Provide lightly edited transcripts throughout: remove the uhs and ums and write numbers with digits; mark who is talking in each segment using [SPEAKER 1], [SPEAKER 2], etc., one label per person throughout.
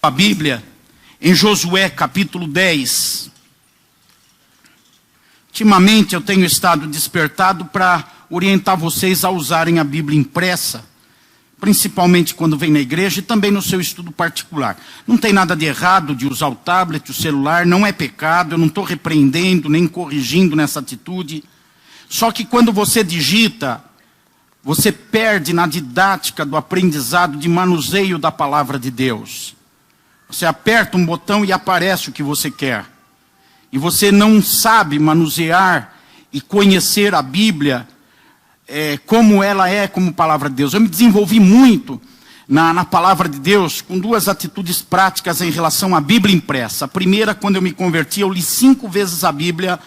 [SPEAKER 1] A Bíblia em Josué capítulo 10. Ultimamente eu tenho estado despertado para orientar vocês a usarem a Bíblia impressa, principalmente quando vem na igreja e também no seu estudo particular. Não tem nada de errado de usar o tablet, o celular, não é pecado, eu não estou repreendendo nem corrigindo nessa atitude. Só que quando você digita, você perde na didática do aprendizado de manuseio da palavra de Deus. Você aperta um botão e aparece o que você quer. E você não sabe manusear e conhecer a Bíblia como ela é como palavra de Deus. Eu me desenvolvi muito na palavra de Deus com duas atitudes práticas em relação à Bíblia impressa. A primeira, quando eu me converti, eu li 5 vezes a Bíblia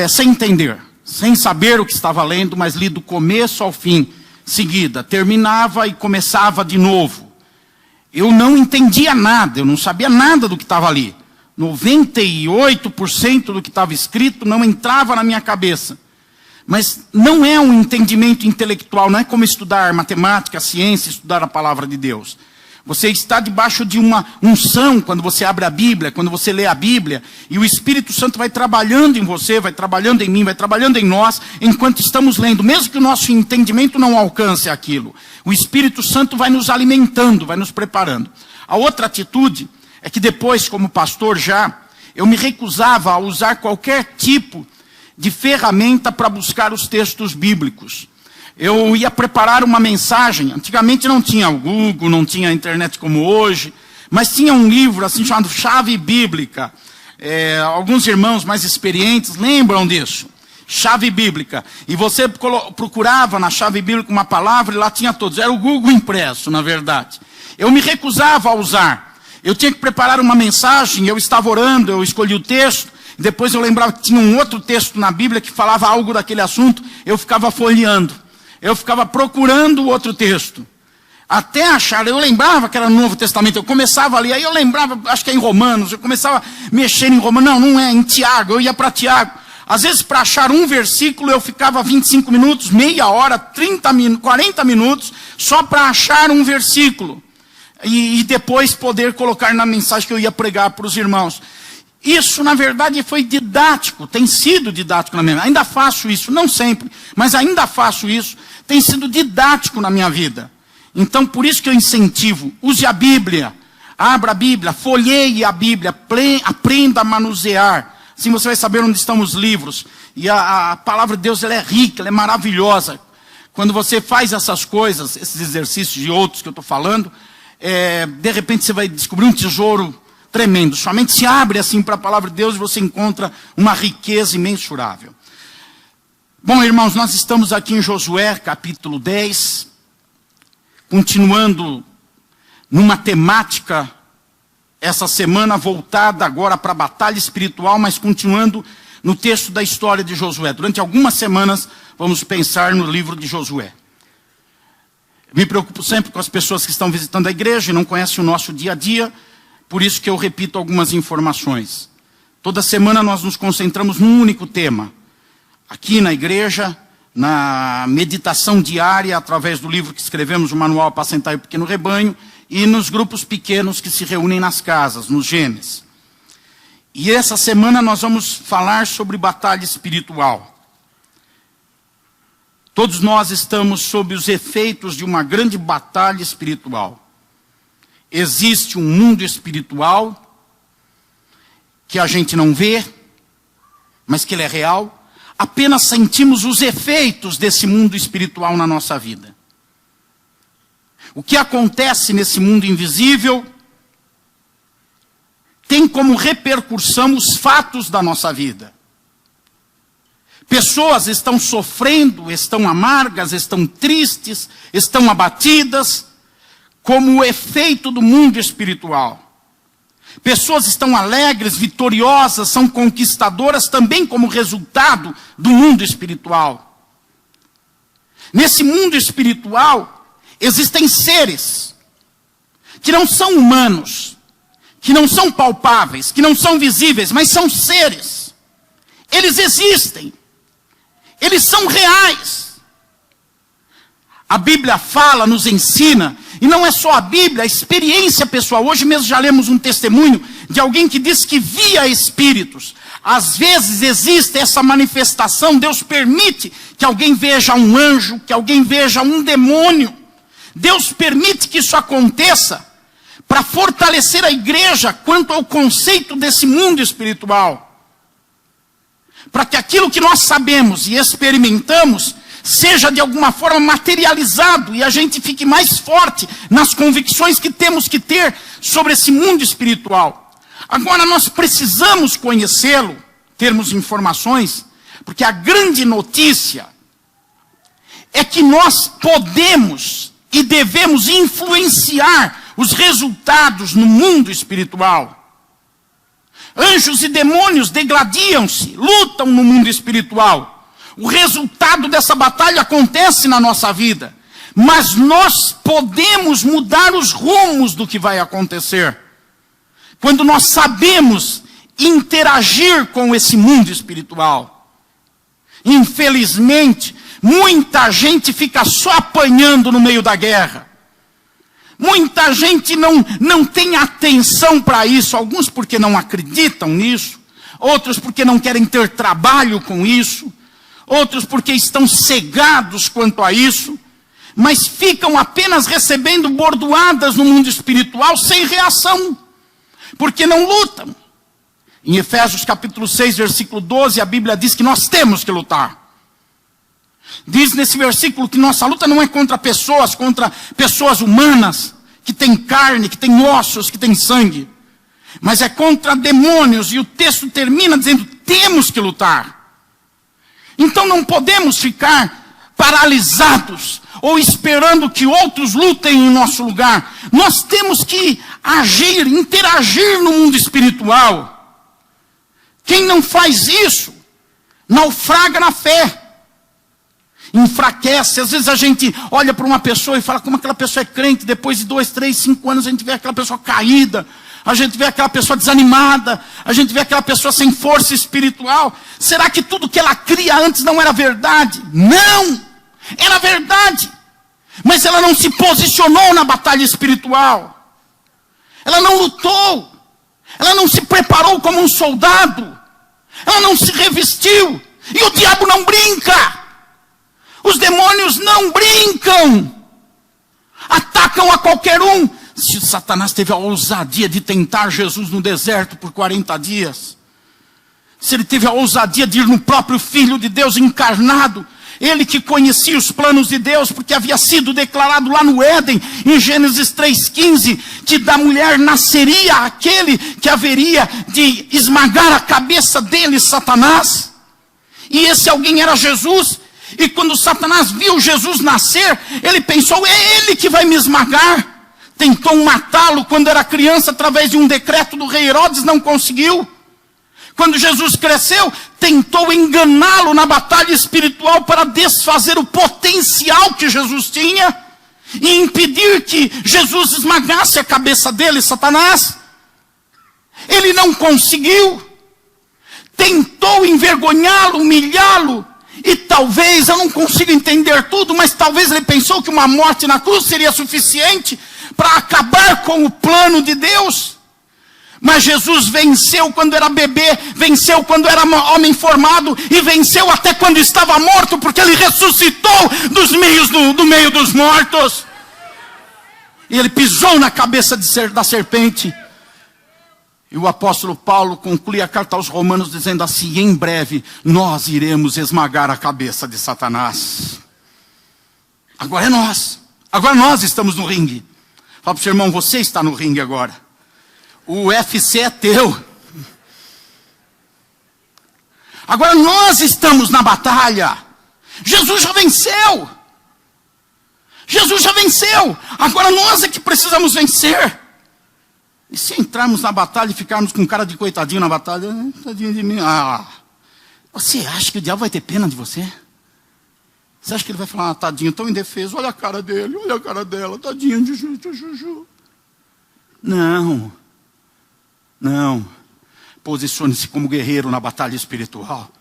[SPEAKER 1] sem entender, sem saber o que estava lendo, mas li do começo ao fim, seguida. Terminava e começava de novo. Eu não entendia nada, eu não sabia nada do que estava ali. 98% do que estava escrito não entrava na minha cabeça. Mas não é um entendimento intelectual, não é como estudar matemática, ciência, estudar a palavra de Deus. Você está debaixo de uma unção quando você abre a Bíblia, quando você lê a Bíblia, e o Espírito Santo vai trabalhando em você, vai trabalhando em mim, vai trabalhando em nós, enquanto estamos lendo, mesmo que o nosso entendimento não alcance aquilo. O Espírito Santo vai nos alimentando, vai nos preparando. A outra atitude é que depois, como pastor eu me recusava a usar qualquer tipo de ferramenta para buscar os textos bíblicos. Eu ia preparar uma mensagem, antigamente não tinha o Google, não tinha a internet como hoje, mas tinha um livro assim chamado Chave Bíblica. Alguns irmãos mais experientes lembram disso. Chave Bíblica. E você procurava na Chave Bíblica uma palavra e lá tinha todos. Era o Google impresso, na verdade. Eu me recusava a usar. Eu tinha que preparar uma mensagem, eu estava orando, eu escolhi o texto, depois eu lembrava que tinha um outro texto na Bíblia que falava algo daquele assunto, eu ficava folheando. Eu ficava procurando o outro texto. Até achar, eu lembrava que era no Novo Testamento, eu começava ali, aí eu lembrava, acho que é em Romanos, eu começava a mexer em Romanos, não é, em Tiago, eu ia para Tiago. Às vezes para achar um versículo eu ficava 25 minutos, meia hora, 40 minutos, só para achar um versículo. E depois poder colocar na mensagem que eu ia pregar para os irmãos. Isso, na verdade, foi didático, tem sido didático na minha vida. Ainda faço isso, não sempre, mas ainda faço isso. Tem sido didático na minha vida. Então, por isso que eu incentivo, use a Bíblia, abra a Bíblia, folheie a Bíblia, aprenda a manusear. Assim você vai saber onde estão os livros. E a palavra de Deus, ela é rica, ela é maravilhosa. Quando você faz essas coisas, esses exercícios de outros que eu estou falando, de repente você vai descobrir um tesouro tremendo. Sua mente se abre assim para a palavra de Deus e você encontra uma riqueza imensurável. Bom, irmãos, nós estamos aqui em Josué, capítulo 10, continuando numa temática, essa semana voltada agora para a batalha espiritual, mas continuando no texto da história de Josué. Durante algumas semanas, vamos pensar no livro de Josué. Me preocupo sempre com as pessoas que estão visitando a igreja e não conhecem o nosso dia a dia, por isso que eu repito algumas informações. Toda semana nós nos concentramos num único tema. Aqui na igreja, na meditação diária, através do livro que escrevemos, o Manual Apacentar o Pequeno Rebanho, e nos grupos pequenos que se reúnem nas casas, nos Gênesis. E essa semana nós vamos falar sobre batalha espiritual. Todos nós estamos sob os efeitos de uma grande batalha espiritual. Existe um mundo espiritual que a gente não vê, mas que ele é real. Apenas sentimos os efeitos desse mundo espiritual na nossa vida. O que acontece nesse mundo invisível tem como repercussão os fatos da nossa vida. Pessoas estão sofrendo, estão amargas, estão tristes, estão abatidas, como o efeito do mundo espiritual. Pessoas estão alegres, vitoriosas, são conquistadoras também como resultado do mundo espiritual. Nesse mundo espiritual, existem seres que não são humanos, que não são palpáveis, que não são visíveis, mas são seres. Eles existem. Eles são reais. A Bíblia fala, nos ensina, E não é só a Bíblia, a experiência pessoal. Hoje mesmo já lemos um testemunho de alguém que disse que via espíritos. Às vezes existe essa manifestação, Deus permite que alguém veja um anjo, que alguém veja um demônio. Deus permite que isso aconteça para fortalecer a igreja quanto ao conceito desse mundo espiritual. Para que aquilo que nós sabemos e experimentamos seja de alguma forma materializado e a gente fique mais forte nas convicções que temos que ter sobre esse mundo espiritual. Agora nós precisamos conhecê-lo, termos informações, porque a grande notícia é que nós podemos e devemos influenciar os resultados no mundo espiritual. Anjos e demônios degladiam-se, lutam no mundo espiritual. O resultado dessa batalha acontece na nossa vida. Mas nós podemos mudar os rumos do que vai acontecer. Quando nós sabemos interagir com esse mundo espiritual. Infelizmente, muita gente fica só apanhando no meio da guerra. Muita gente não tem atenção para isso. Alguns porque não acreditam nisso. Outros porque não querem ter trabalho com isso. Outros porque estão cegados quanto a isso, mas ficam apenas recebendo bordoadas no mundo espiritual sem reação, porque não lutam. Em Efésios capítulo 6, versículo 12, a Bíblia diz que nós temos que lutar. Diz nesse versículo que nossa luta não é contra pessoas humanas, que têm carne, que têm ossos, que têm sangue, mas é contra demônios, e o texto termina dizendo, temos que lutar. Então não podemos ficar paralisados ou esperando que outros lutem em nosso lugar. Nós temos que agir, interagir no mundo espiritual. Quem não faz isso, naufraga na fé. Enfraquece. Às vezes a gente olha para uma pessoa e fala como aquela pessoa é crente. Depois de 2, 3, 5 anos a gente vê aquela pessoa caída. A gente vê aquela pessoa desanimada. A gente vê aquela pessoa sem força espiritual. Será que tudo que ela cria antes não era verdade? Não! Era verdade. Mas ela não se posicionou na batalha espiritual. Ela não lutou. Ela não se preparou como um soldado. Ela não se revestiu. E o diabo não brinca. Os demônios não brincam. Atacam a qualquer um. Se Satanás teve a ousadia de tentar Jesus no deserto por 40 dias, se ele teve a ousadia de ir no próprio Filho de Deus encarnado, ele que conhecia os planos de Deus, porque havia sido declarado lá no Éden, em Gênesis 3,15, que da mulher nasceria aquele que haveria de esmagar a cabeça dele, Satanás. E esse alguém era Jesus. E quando Satanás viu Jesus nascer, ele pensou, é ele que vai me esmagar. Tentou matá-lo quando era criança através de um decreto do rei Herodes, não conseguiu. Quando Jesus cresceu, tentou enganá-lo na batalha espiritual para desfazer o potencial que Jesus tinha e impedir que Jesus esmagasse a cabeça dele, Satanás. Ele não conseguiu. Tentou envergonhá-lo, humilhá-lo. E talvez, eu não consigo entender tudo, mas talvez ele pensou que uma morte na cruz seria suficiente para acabar com o plano de Deus. Mas Jesus venceu quando era bebê, venceu quando era homem formado, e venceu até quando estava morto, porque ele ressuscitou do meio dos mortos. E ele pisou na cabeça da serpente. E o apóstolo Paulo conclui a carta aos Romanos dizendo assim, em breve nós iremos esmagar a cabeça de Satanás. Agora é nós. Agora nós estamos no ringue. Fala para o seu irmão, você está no ringue agora. O UFC é teu. Agora nós estamos na batalha. Jesus já venceu. Jesus já venceu. Agora nós é que precisamos vencer. E se entrarmos na batalha e ficarmos com cara de coitadinho na batalha, tadinho de mim. Você acha que o diabo vai ter pena de você? Você acha que ele vai falar, tadinho, tão indefeso, olha a cara dele, olha a cara dela, tadinho de Juju. Não. Não. Posicione-se como guerreiro na batalha espiritual.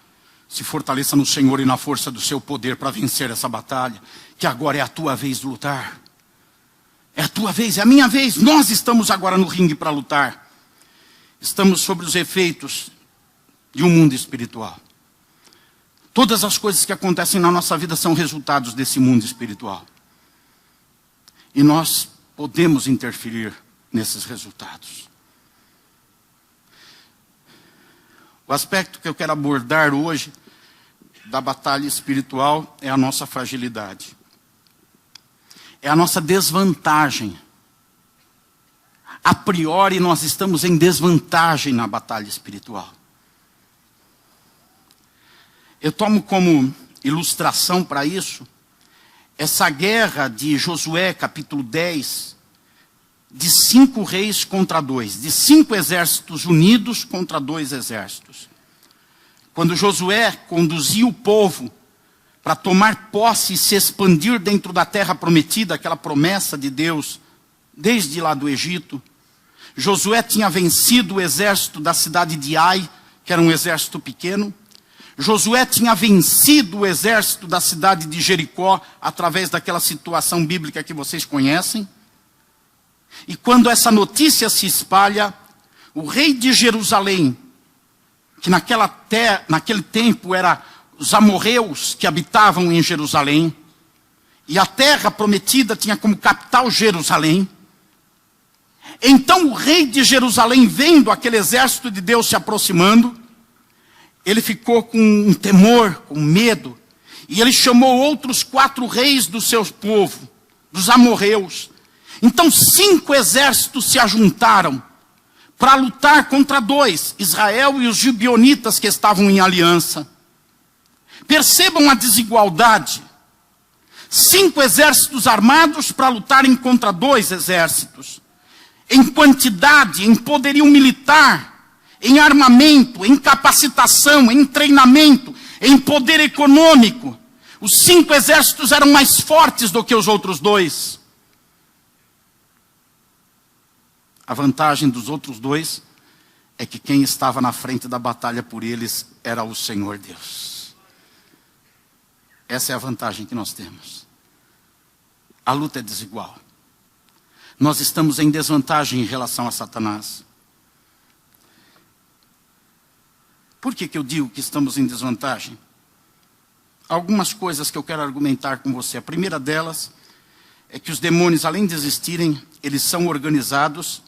[SPEAKER 1] Se fortaleça no Senhor e na força do seu poder para vencer essa batalha, que agora é a tua vez de lutar. É a tua vez, é a minha vez. Nós estamos agora no ringue para lutar. Estamos sobre os efeitos de um mundo espiritual. Todas as coisas que acontecem na nossa vida são resultados desse mundo espiritual. E nós podemos interferir nesses resultados. O aspecto que eu quero abordar hoje da batalha espiritual é a nossa fragilidade. É a nossa desvantagem. A priori nós estamos em desvantagem na batalha espiritual. Eu tomo como ilustração para isso essa guerra de Josué, capítulo 10, de 5 reis contra 2, de 5 exércitos unidos contra 2 exércitos. Quando Josué conduzia o povo para tomar posse e se expandir dentro da terra prometida, aquela promessa de Deus, desde lá do Egito, Josué tinha vencido o exército da cidade de Ai, que era um exército pequeno. Josué tinha vencido o exército da cidade de Jericó, através daquela situação bíblica que vocês conhecem. E quando essa notícia se espalha, o rei de Jerusalém, que naquele tempo era os amorreus que habitavam em Jerusalém, e a terra prometida tinha como capital Jerusalém. Então o rei de Jerusalém, vendo aquele exército de Deus se aproximando, ele ficou com um temor, com medo, e ele chamou outros 4 reis do seu povo, dos amorreus. Então 5 exércitos se ajuntaram para lutar contra 2, Israel e os gibeonitas que estavam em aliança. Percebam a desigualdade. 5 exércitos armados para lutarem contra 2 exércitos. Em quantidade, em poderio militar, em armamento, em capacitação, em treinamento, em poder econômico. Os 5 exércitos eram mais fortes do que os outros 2. A vantagem dos outros 2 é que quem estava na frente da batalha por eles era o Senhor Deus. Essa é a vantagem que nós temos. A luta é desigual. Nós estamos em desvantagem em relação a Satanás. Por que eu digo que estamos em desvantagem? Algumas coisas que eu quero argumentar com você. A primeira delas é que os demônios, além de existirem, eles são organizados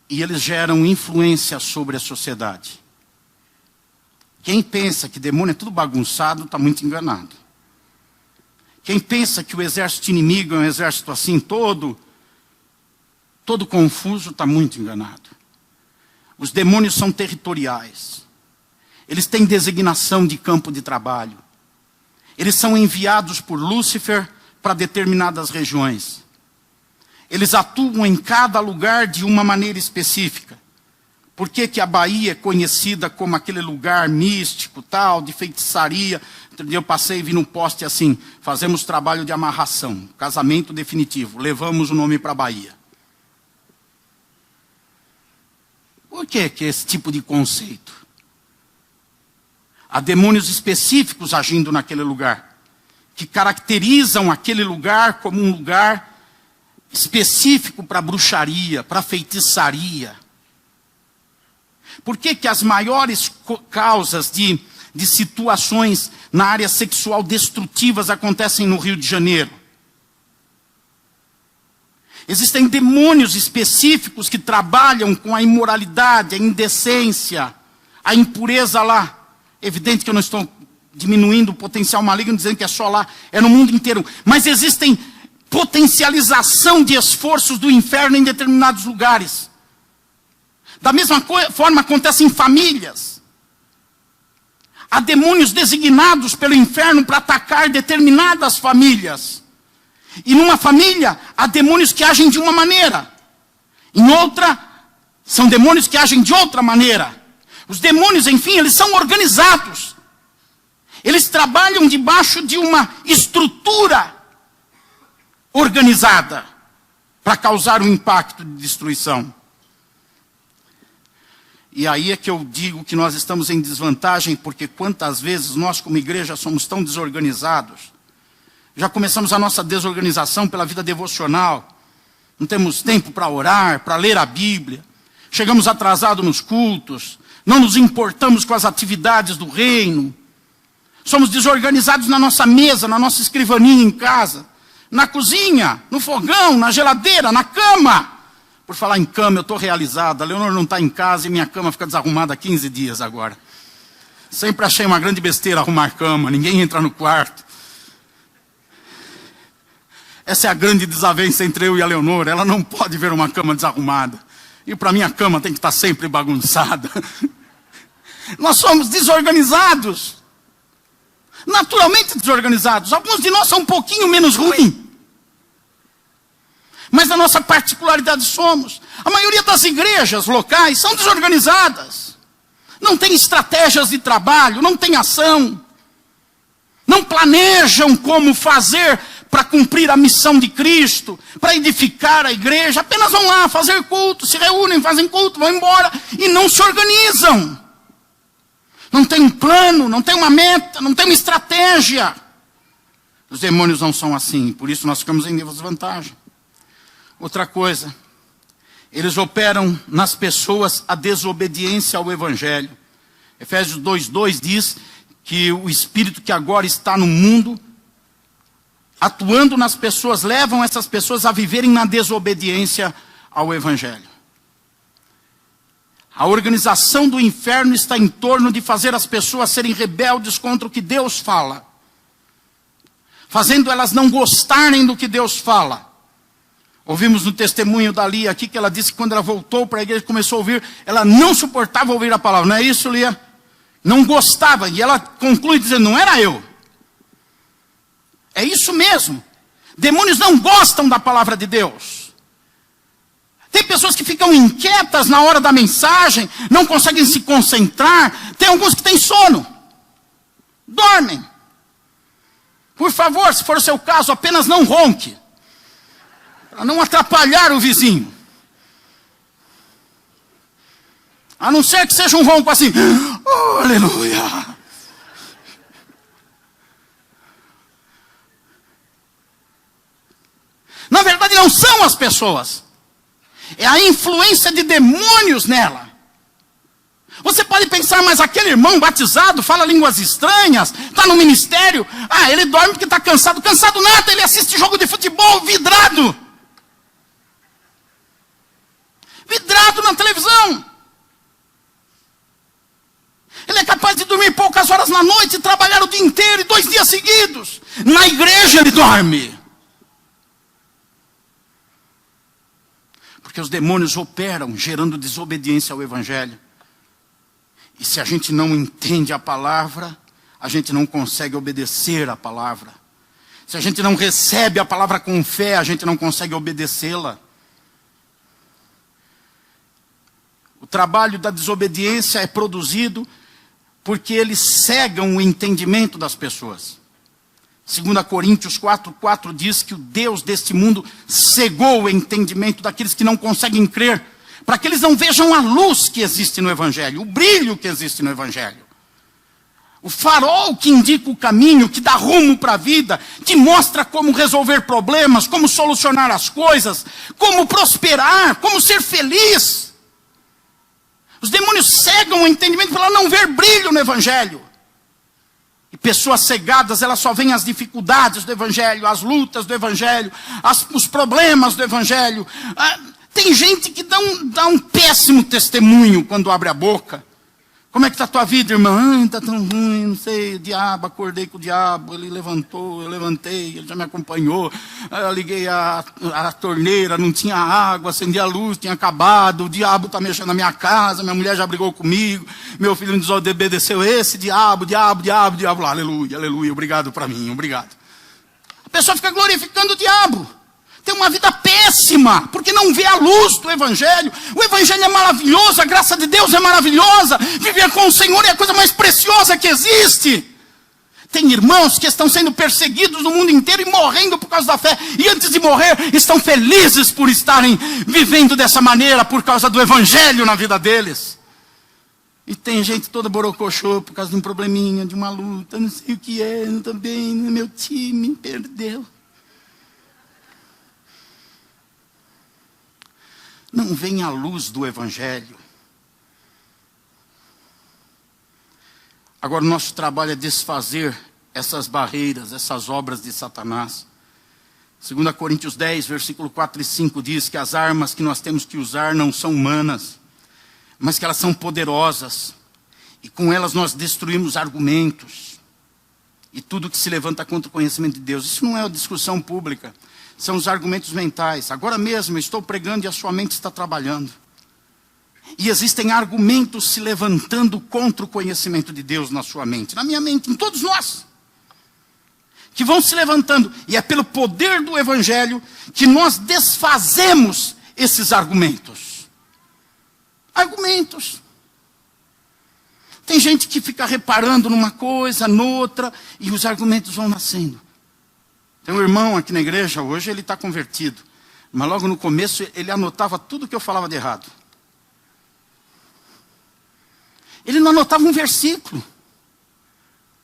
[SPEAKER 1] e eles geram influência sobre a sociedade. Quem pensa que demônio é tudo bagunçado, está muito enganado. Quem pensa que o exército inimigo é um exército assim, todo confuso, está muito enganado. Os demônios são territoriais. Eles têm designação de campo de trabalho. Eles são enviados por Lúcifer para determinadas regiões. Eles atuam em cada lugar de uma maneira específica. Por que que a Bahia é conhecida como aquele lugar místico, tal, de feitiçaria? Outro dia eu passei e vi num poste assim: fazemos trabalho de amarração, casamento definitivo, levamos o nome para a Bahia. Por que que esse tipo de conceito? Há demônios específicos agindo naquele lugar, que caracterizam aquele lugar como um lugar específico para bruxaria, para feitiçaria. Por que que as maiores causas de situações na área sexual destrutivas acontecem no Rio de Janeiro? Existem demônios específicos que trabalham com a imoralidade, a indecência, a impureza lá. Evidente que eu não estou diminuindo o potencial maligno, dizendo que é só lá, é no mundo inteiro. Mas existem potencialização de esforços do inferno em determinados lugares. Da mesma forma acontece em famílias. Há demônios designados pelo inferno para atacar determinadas famílias. E numa família, há demônios que agem de uma maneira. Em outra, são demônios que agem de outra maneira. Os demônios, enfim, eles são organizados. Eles trabalham debaixo de uma estrutura organizada para causar um impacto de destruição. E aí é que eu digo que nós estamos em desvantagem, porque quantas vezes nós como igreja somos tão desorganizados. Já começamos a nossa desorganização pela vida devocional. Não temos tempo para orar, para ler a Bíblia. Chegamos atrasados nos cultos. Não nos importamos com as atividades do reino. Somos desorganizados na nossa mesa, na nossa escrivaninha em casa. Na cozinha, no fogão, na geladeira, na cama. Por falar em cama, eu estou realizado. A Leonor não está em casa e minha cama fica desarrumada há 15 dias agora. Sempre achei uma grande besteira arrumar cama. Ninguém entra no quarto. Essa é a grande desavença entre eu e a Leonor. Ela não pode ver uma cama desarrumada. E para mim a cama tem que estar sempre bagunçada. Nós somos desorganizados. Naturalmente desorganizados. Alguns de nós são um pouquinho menos ruins. Mas a nossa particularidade somos. A maioria das igrejas locais são desorganizadas. Não tem estratégias de trabalho, não tem ação. Não planejam como fazer para cumprir a missão de Cristo, para edificar a igreja. Apenas vão lá fazer culto, se reúnem, fazem culto, vão embora e não se organizam. Não tem um plano, não tem uma meta, não tem uma estratégia. Os demônios não são assim, por isso nós ficamos em desvantagem. Outra coisa, eles operam nas pessoas a desobediência ao Evangelho. Efésios 2:2 diz que o espírito que agora está no mundo, atuando nas pessoas, levam essas pessoas a viverem na desobediência ao Evangelho. A organização do inferno está em torno de fazer as pessoas serem rebeldes contra o que Deus fala, fazendo elas não gostarem do que Deus fala. Ouvimos no testemunho da Lia aqui que ela disse que quando ela voltou para a igreja, começou a ouvir, ela não suportava ouvir a palavra. Não é isso, Lia? Não gostava. E ela conclui dizendo, não era eu. É isso mesmo. Demônios não gostam da palavra de Deus. Tem pessoas que ficam inquietas na hora da mensagem, não conseguem se concentrar. Tem alguns que têm sono. Dormem. Por favor, se for o seu caso, apenas não ronque. Para não atrapalhar o vizinho. A não ser que seja um ronco assim. Oh, aleluia. Na verdade não são as pessoas. É a influência de demônios nela. Você pode pensar, mas aquele irmão batizado, fala línguas estranhas, está no ministério. Ah, ele dorme porque está cansado. Cansado nada, ele assiste jogo de futebol vidrado. Vidrado na televisão. Ele é capaz de dormir poucas horas na noite e trabalhar o dia inteiro e 2 dias seguidos. Na igreja ele dorme. Porque os demônios operam gerando desobediência ao Evangelho. E se a gente não entende a palavra, a gente não consegue obedecer a palavra. Se a gente não recebe a palavra com fé, a gente não consegue obedecê-la. O trabalho da desobediência é produzido porque eles cegam o entendimento das pessoas. 2 Coríntios 4:4 diz que o Deus deste mundo cegou o entendimento daqueles que não conseguem crer, para que eles não vejam a luz que existe no Evangelho, o brilho que existe no Evangelho. O farol que indica o caminho, que dá rumo para a vida, que mostra como resolver problemas, como solucionar as coisas, como prosperar, como ser feliz. Os demônios cegam o entendimento para não ver brilho no Evangelho. E pessoas cegadas, elas só veem as dificuldades do Evangelho, as lutas do Evangelho, os problemas do Evangelho. Tem gente que dá um péssimo testemunho quando abre a boca. Como é que está a tua vida, irmã? Está tão ruim, não sei, o diabo, acordei com o diabo, ele levantou, eu levantei, ele já me acompanhou. Eu liguei a torneira, não tinha água, acendi a luz, tinha acabado, o diabo está mexendo na minha casa, minha mulher já brigou comigo, meu filho me desobedeceu, esse diabo, lá, aleluia, aleluia, obrigado para mim, obrigado. A pessoa fica glorificando o diabo. Tem uma vida péssima, porque não vê a luz do Evangelho. O Evangelho é maravilhoso, a graça de Deus é maravilhosa. Viver com o Senhor é a coisa mais preciosa que existe. Tem irmãos que estão sendo perseguidos no mundo inteiro e morrendo por causa da fé. E antes de morrer, estão felizes por estarem vivendo dessa maneira, por causa do Evangelho na vida deles. E tem gente toda borocochô por causa de um probleminha, de uma luta, não sei o que é, também, meu time perdeu. não veem a luz do Evangelho. Agora o nosso trabalho é desfazer essas barreiras, essas obras de Satanás. 2 Coríntios 10, versículo 4 e 5 diz que as armas que nós temos que usar não são humanas, mas que elas são poderosas. E com elas nós destruímos argumentos. E tudo que se levanta contra o conhecimento de Deus. Isso não é uma discussão pública. São os argumentos mentais. Agora mesmo eu estou pregando e a sua mente está trabalhando. E existem argumentos se levantando contra o conhecimento de Deus na sua mente. Na minha mente, em todos nós. Que vão se levantando. E é pelo poder do Evangelho que nós desfazemos esses argumentos. Argumentos. Tem gente que fica reparando numa coisa, noutra, e os argumentos vão nascendo. Tem um irmão aqui na igreja, hoje ele está convertido. Mas logo no começo ele anotava tudo que eu falava de errado. Ele não anotava um versículo,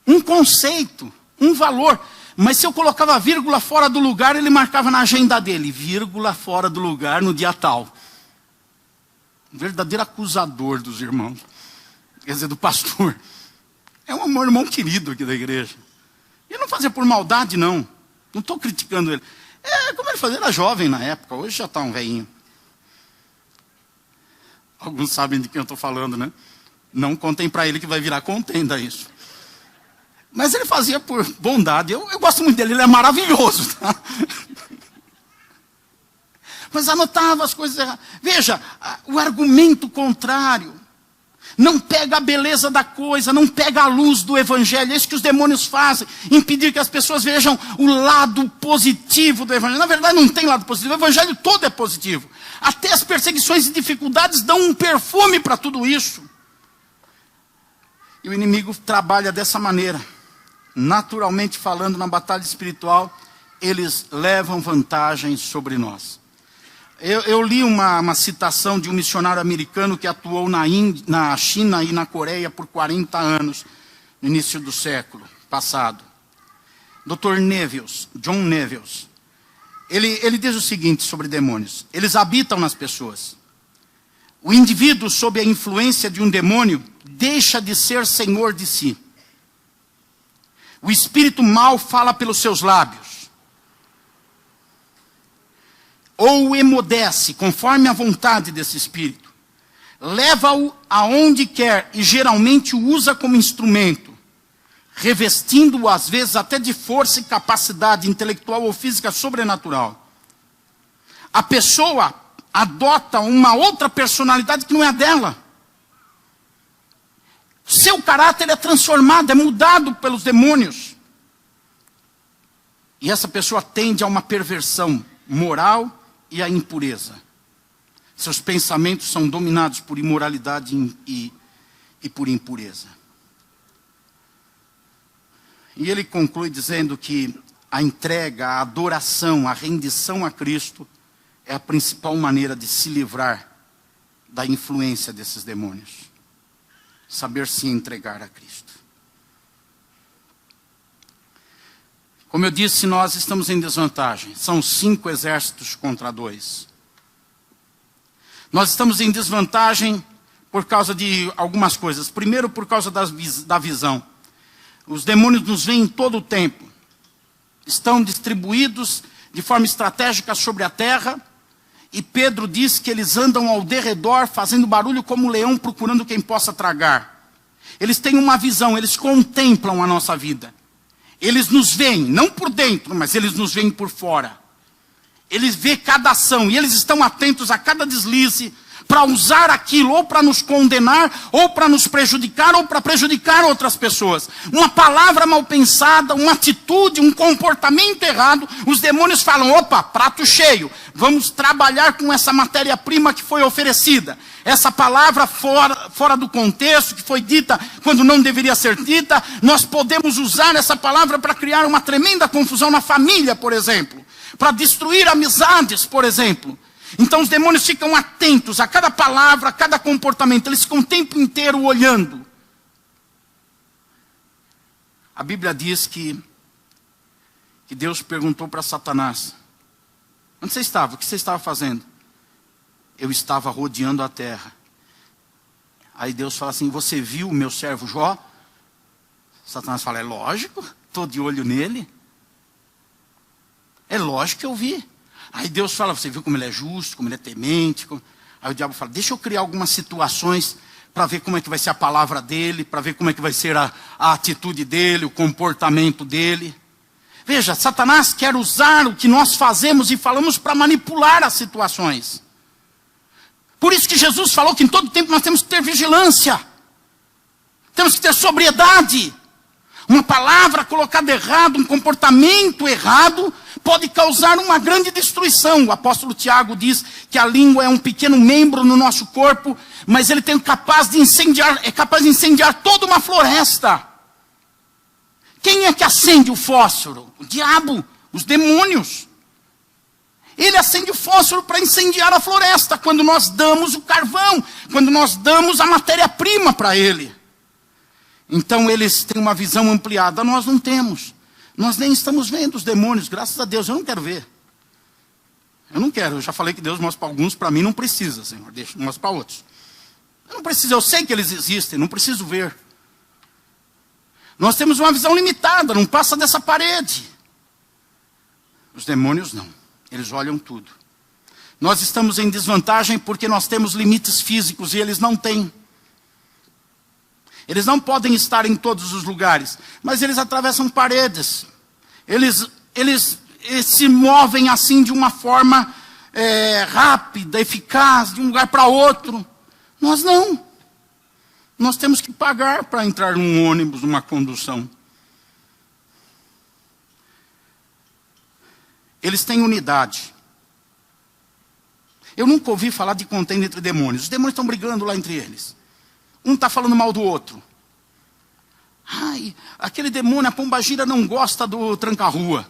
[SPEAKER 1] um conceito, um valor. Mas se eu colocava vírgula fora do lugar, ele marcava na agenda dele. Vírgula fora do lugar no dia tal. Um verdadeiro acusador dos irmãos. Quer dizer, do pastor. É um irmão querido aqui da igreja. E não fazia por maldade, não. Não estou criticando ele. Como ele fazia, era jovem na época. Hoje já está um velhinho. Alguns sabem de quem eu estou falando, né? Não contem para ele que vai virar contenda isso. Mas ele fazia por bondade. Eu gosto muito dele, ele é maravilhoso. Tá? Mas anotava as coisas erradas. Veja, o argumento contrário. Não pega a beleza da coisa, não pega a luz do Evangelho. É isso que os demônios fazem. Impedir que as pessoas vejam o lado positivo do Evangelho. Na verdade não tem lado positivo, o Evangelho todo é positivo. Até as perseguições e dificuldades dão um perfume para tudo isso. E o inimigo trabalha dessa maneira. Naturalmente falando, na batalha espiritual, eles levam vantagem sobre nós. Eu li uma citação de um missionário americano que atuou na China e na Coreia por 40 anos, no início do século passado. Dr. Nevils, John Nevils. Ele diz o seguinte sobre demônios. Eles habitam nas pessoas. O indivíduo, sob a influência de um demônio, deixa de ser senhor de si. O espírito mau fala pelos seus lábios. Ou o emudece, conforme a vontade desse espírito. Leva-o aonde quer e geralmente o usa como instrumento, revestindo-o às vezes até de força e capacidade intelectual ou física sobrenatural. A pessoa adota uma outra personalidade que não é a dela. Seu caráter é transformado, é mudado pelos demônios. E essa pessoa tende a uma perversão moral e a impureza. Seus pensamentos são dominados por imoralidade e por impureza. E ele conclui dizendo que a entrega, a adoração, a rendição a Cristo é a principal maneira de se livrar da influência desses demônios. Saber se entregar a Cristo. Como eu disse, nós estamos em desvantagem. São 5 exércitos contra 2. Nós estamos em desvantagem por causa de algumas coisas. Primeiro, por causa da visão. Os demônios nos veem todo o tempo. Estão distribuídos de forma estratégica sobre a terra. E Pedro diz que eles andam ao derredor, fazendo barulho como um leão, procurando quem possa tragar. Eles têm uma visão, eles contemplam a nossa vida. Eles nos veem, não por dentro, mas eles nos veem por fora. Eles veem cada ação e eles estão atentos a cada deslize para usar aquilo ou para nos condenar, ou para nos prejudicar, ou para prejudicar outras pessoas. Uma palavra mal pensada, uma atitude, um comportamento errado, os demônios falam, opa, prato cheio, vamos trabalhar com essa matéria-prima que foi oferecida. Essa palavra fora do contexto, que foi dita quando não deveria ser dita, nós podemos usar essa palavra para criar uma tremenda confusão na família, por exemplo. Para destruir amizades, por exemplo. Então os demônios ficam atentos a cada palavra, a cada comportamento. Eles ficam o tempo inteiro olhando. A Bíblia diz que Deus perguntou para Satanás: onde você estava? O que você estava fazendo? eu estava rodeando a terra. Aí Deus fala assim, você viu o meu servo Jó? Satanás fala, é lógico, estou de olho nele. É lógico que eu vi. Aí Deus fala, você viu como ele é justo, como ele é temente. Aí o diabo fala, deixa eu criar algumas situações para ver como é que vai ser a palavra dele, para ver como é que vai ser a atitude dele, o comportamento dele. Veja, Satanás quer usar o que nós fazemos e falamos para manipular as situações. Por isso que Jesus falou que em todo tempo nós temos que ter vigilância. Temos que ter sobriedade. Uma palavra colocada errado, um comportamento errado, pode causar uma grande destruição. O apóstolo Tiago diz que a língua é um pequeno membro no nosso corpo, mas ele é capaz de incendiar toda uma floresta. Quem é que acende o fósforo? O diabo, os demônios. Ele acende o fósforo para incendiar a floresta, quando nós damos o carvão, quando nós damos a matéria-prima para ele. Então eles têm uma visão ampliada, nós não temos. Nós nem estamos vendo os demônios, graças a Deus, eu não quero ver. Eu não quero, eu já falei que Deus mostra para alguns, para mim não precisa, Senhor, deixa, mostra para outros. Eu não preciso, eu sei que eles existem, não preciso ver. Nós temos uma visão limitada, não passa dessa parede. Os demônios não, eles olham tudo. Nós estamos em desvantagem porque nós temos limites físicos e eles não têm. Eles não podem estar em todos os lugares, mas eles atravessam paredes. Eles se movem assim de uma forma rápida, eficaz, de um lugar para outro. Nós não. Nós temos que pagar para entrar num ônibus, numa condução. Eles têm unidade. Eu nunca ouvi falar de contenda entre demônios. Os demônios estão brigando lá entre eles. Um está falando mal do outro. Ai, aquele demônio, a pombagira, não gosta do tranca-rua.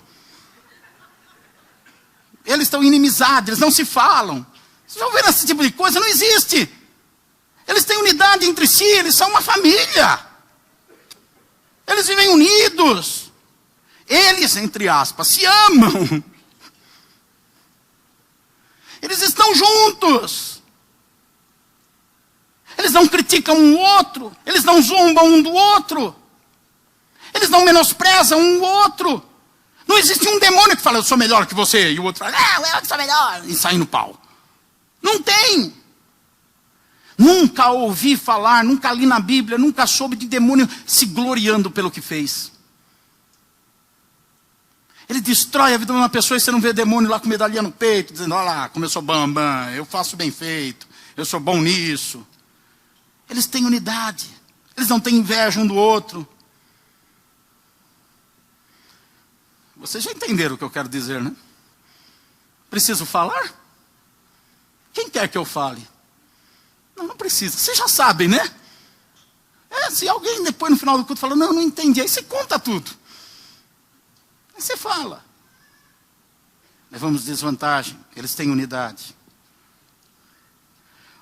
[SPEAKER 1] Eles estão inimizados, eles não se falam. Vocês já ouviram esse tipo de coisa? Não existe. Eles têm unidade entre si, eles são uma família. Eles vivem unidos. Eles, entre aspas, se amam. Eles estão juntos. Eles não criticam um outro. Eles não zombam um do outro. Eles não menosprezam um do outro. Não existe um demônio que fala, eu sou melhor que você. E o outro fala, não, eu que sou melhor. E sai no pau. Não tem. Nunca ouvi falar, nunca li na Bíblia, nunca soube de demônio se gloriando pelo que fez. Ele destrói a vida de uma pessoa e você não vê demônio lá com medalhinha no peito, dizendo, olha lá, como eu sou bambam, eu faço bem feito, eu sou bom nisso. Eles têm unidade, eles não têm inveja um do outro. Vocês já entenderam o que eu quero dizer, né? Preciso falar? Quem quer que eu fale? Não precisa. Vocês já sabem, né? Se alguém depois no final do culto fala, não entendi. Aí você conta tudo. Aí você fala. Levamos desvantagem. Eles têm unidade.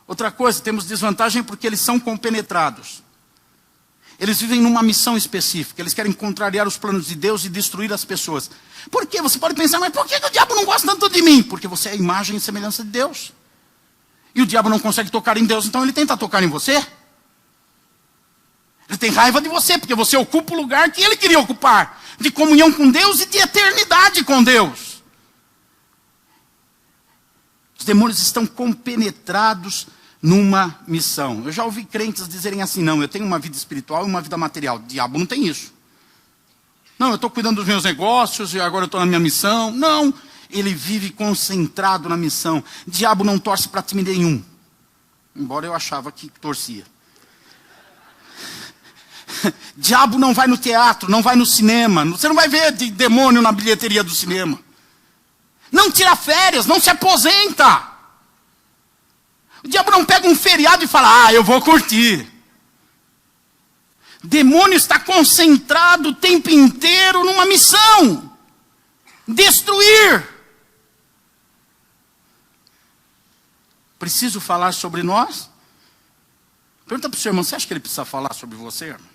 [SPEAKER 1] Outra coisa, temos desvantagem porque eles são compenetrados. Eles vivem numa missão específica. Eles querem contrariar os planos de Deus e destruir as pessoas. Por quê? Você pode pensar, mas por que o diabo não gosta tanto de mim? Porque você é a imagem e semelhança de Deus. E o diabo não consegue tocar em Deus, então ele tenta tocar em você. Ele tem raiva de você, porque você ocupa o lugar que ele queria ocupar. De comunhão com Deus e de eternidade com Deus. Os demônios estão compenetrados numa missão. Eu já ouvi crentes dizerem assim, não, eu tenho uma vida espiritual e uma vida material. O diabo não tem isso. Não, eu estou cuidando dos meus negócios e agora eu estou na minha missão. Não. Ele vive concentrado na missão. O diabo não torce para time nenhum. Embora eu achava que torcia. Diabo não vai no teatro, não vai no cinema. Você não vai ver de demônio na bilheteria do cinema. Não tira férias, não se aposenta. O diabo não pega um feriado e fala, eu vou curtir. O demônio está concentrado o tempo inteiro numa missão. Destruir. Preciso falar sobre nós? Pergunta para o seu irmão, você acha que ele precisa falar sobre você, irmão?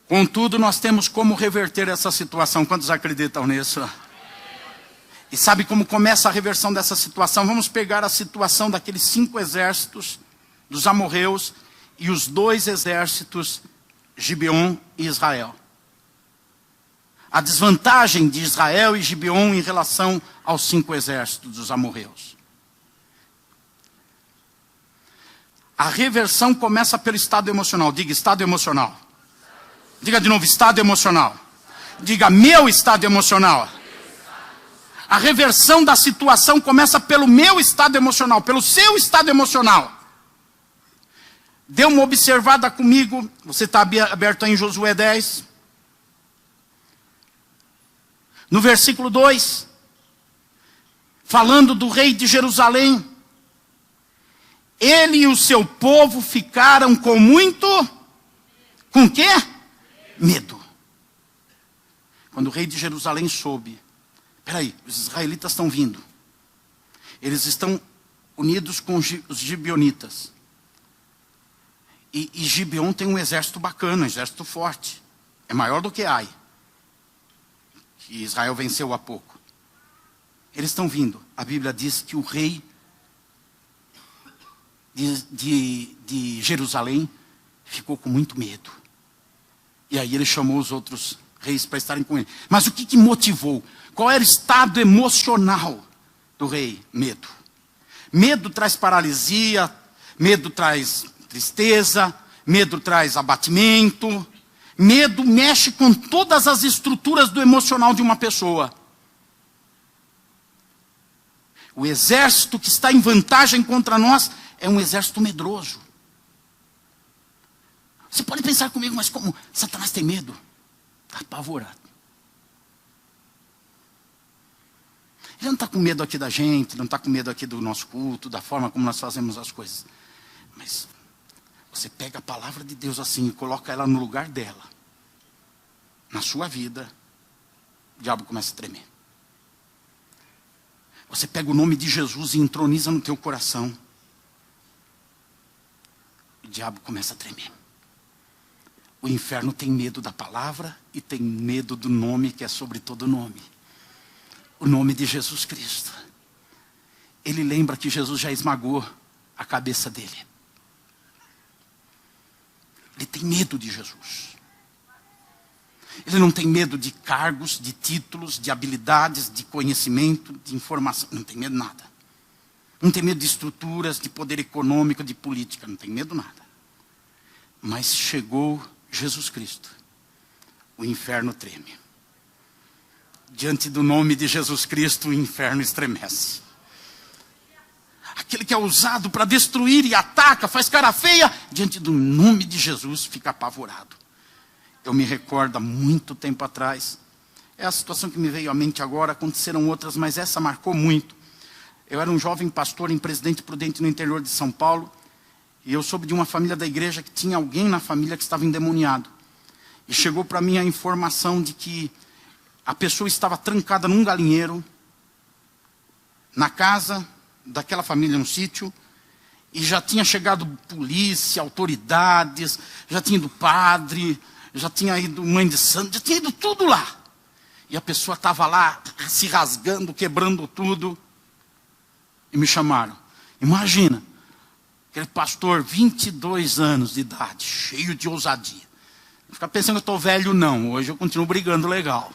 [SPEAKER 1] Contudo, nós temos como reverter essa situação. Quantos acreditam nisso? E sabe como começa a reversão dessa situação? Vamos pegar a situação daqueles 5 exércitos dos amorreus e os 2 exércitos, Gibeon e Israel. A desvantagem de Israel e Gibeon em relação aos 5 exércitos dos amorreus. A reversão começa pelo estado emocional. Diga, estado emocional. Diga de novo, estado emocional. Diga, meu estado emocional. A reversão da situação começa pelo meu estado emocional, pelo seu estado emocional. Dê uma observada comigo. Você está aberto aí em Josué 10. No versículo 2. Falando do rei de Jerusalém. Ele e o seu povo ficaram com muito... Com quê? Medo. Quando o rei de Jerusalém soube. Peraí, os israelitas estão vindo. Eles estão unidos com os gibeonitas. E Gibeon tem um exército bacana, um exército forte. É maior do que Ai, que Israel venceu há pouco. Eles estão vindo. A Bíblia diz que o rei de Jerusalém ficou com muito medo. E aí ele chamou os outros reis para estarem com ele. Mas o que motivou? Qual era o estado emocional do rei? Medo. Medo traz paralisia, medo traz tristeza, medo traz abatimento. Medo mexe com todas as estruturas do emocional de uma pessoa. O exército que está em vantagem contra nós é um exército medroso. Você pode pensar comigo, mas como Satanás tem medo? Está apavorado. Ele não está com medo aqui da gente, não está com medo aqui do nosso culto, da forma como nós fazemos as coisas. Mas você pega a palavra de Deus assim e coloca ela no lugar dela. Na sua vida, o diabo começa a tremer. Você pega o nome de Jesus e entroniza no teu coração. O diabo começa a tremer. O inferno tem medo da palavra e tem medo do nome que é sobre todo nome. O nome de Jesus Cristo. Ele lembra que Jesus já esmagou a cabeça dele. Ele tem medo de Jesus. Ele não tem medo de cargos, de títulos, de habilidades, de conhecimento, de informação. Não tem medo de nada. Não tem medo de estruturas, de poder econômico, de política. Não tem medo de nada. Mas chegou Jesus Cristo. O inferno treme. Diante do nome de Jesus Cristo, o inferno estremece. Aquele que é usado para destruir e ataca, faz cara feia, diante do nome de Jesus fica apavorado. Eu me recordo há muito tempo atrás, é a situação que me veio à mente agora, aconteceram outras, mas essa marcou muito. Eu era um jovem pastor em Presidente Prudente, no interior de São Paulo, e eu soube de uma família da igreja que tinha alguém na família que estava endemoniado. E chegou para mim a informação de que a pessoa estava trancada num galinheiro, na casa daquela família, num sítio, e já tinha chegado polícia, autoridades, já tinha ido padre, já tinha ido mãe de santo, já tinha ido tudo lá. E a pessoa estava lá, se rasgando, quebrando tudo, e me chamaram. Imagina, aquele pastor, 22 anos de idade, cheio de ousadia. Não fica pensando que eu estou velho, não, hoje eu continuo brigando legal.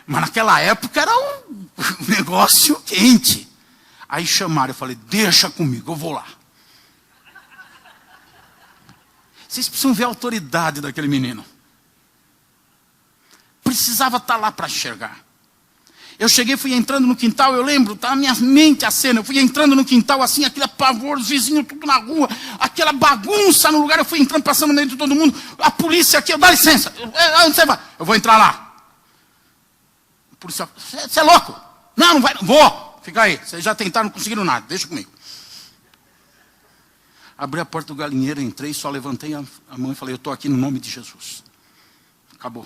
[SPEAKER 1] Mas naquela época era um negócio quente. Aí chamaram, eu falei, deixa comigo, eu vou lá. Vocês precisam ver a autoridade daquele menino. Precisava estar lá para enxergar. Eu cheguei, fui entrando no quintal, eu lembro, tá na minha mente a cena, eu fui entrando no quintal assim, aquele apavor, os vizinhos tudo na rua, aquela bagunça no lugar, eu fui entrando, passando no meio de todo mundo, a polícia aqui, dá licença, onde você vai? Eu vou entrar lá. O policial, você é louco? Não, não vai, não vou. Fica aí, vocês já tentaram, não conseguiram nada, deixa comigo. Abri a porta do galinheiro, entrei, só levantei a mão e falei, eu estou aqui no nome de Jesus. Acabou.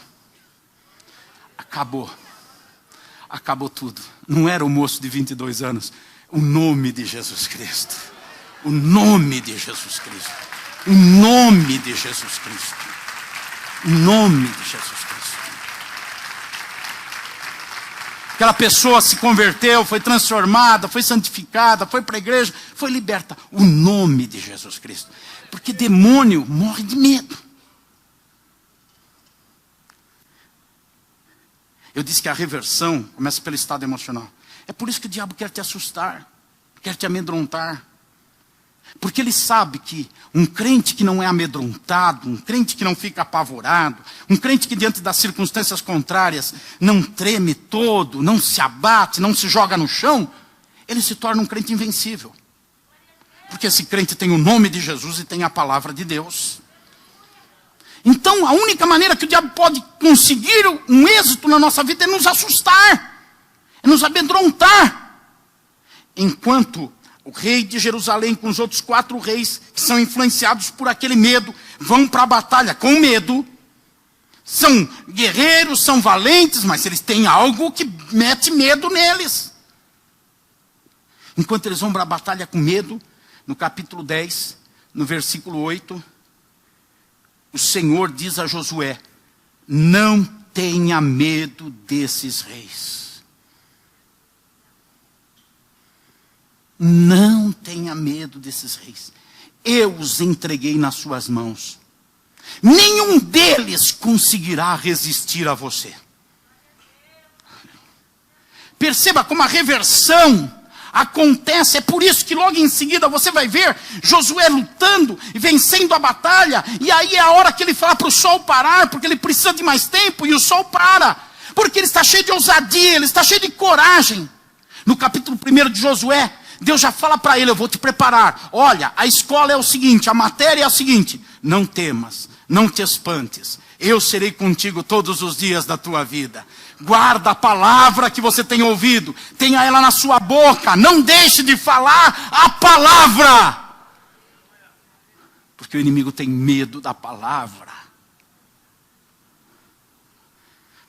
[SPEAKER 1] Acabou. Acabou tudo. Não era o moço de 22 anos. O nome de Jesus Cristo. O nome de Jesus Cristo. O nome de Jesus Cristo. Em nome de Jesus Cristo. Aquela pessoa se converteu, foi transformada, foi santificada, foi para a igreja, foi liberta. O nome de Jesus Cristo. Porque demônio morre de medo. Eu disse que a reversão começa pelo estado emocional. É por isso que o diabo quer te assustar, quer te amedrontar. Porque ele sabe que um crente que não é amedrontado, um crente que não fica apavorado, um crente que diante das circunstâncias contrárias não treme todo, não se abate, não se joga no chão, ele se torna um crente invencível. Porque esse crente tem o nome de Jesus e tem a palavra de Deus. Então, a única maneira que o diabo pode conseguir um êxito na nossa vida é nos assustar, é nos amedrontar. Enquanto o rei de Jerusalém com os outros 4 reis, que são influenciados por aquele medo, vão para a batalha com medo, são guerreiros, são valentes, mas eles têm algo que mete medo neles. Enquanto eles vão para a batalha com medo, no capítulo 10, no versículo 8... o Senhor diz a Josué: não tenha medo desses reis. Não tenha medo desses reis. Eu os entreguei nas suas mãos. Nenhum deles conseguirá resistir a você. Perceba como a reversão acontece. É por isso que logo em seguida você vai ver Josué lutando e vencendo a batalha. E aí é a hora que ele fala para o sol parar, porque ele precisa de mais tempo, e o sol para, porque ele está cheio de ousadia, ele está cheio de coragem. No capítulo 1 de Josué, Deus já fala para ele: eu vou te preparar. Olha, a escola é o seguinte, a matéria é o seguinte: não temas, não te espantes, eu serei contigo todos os dias da tua vida. Guarda a palavra que você tem ouvido, tenha ela na sua boca, não deixe de falar a palavra. Porque o inimigo tem medo da palavra.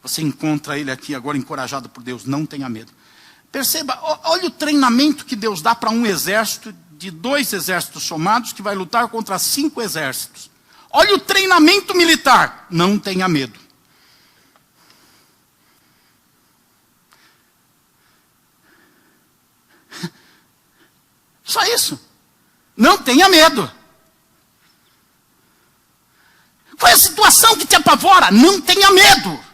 [SPEAKER 1] Você encontra ele aqui agora encorajado por Deus, não tenha medo. Perceba, olha o treinamento que Deus dá para um exército, de 2 exércitos somados, que vai lutar contra 5 exércitos. Olha o treinamento militar, não tenha medo. Só isso. Não tenha medo. Qual é a situação que te apavora? Não tenha medo.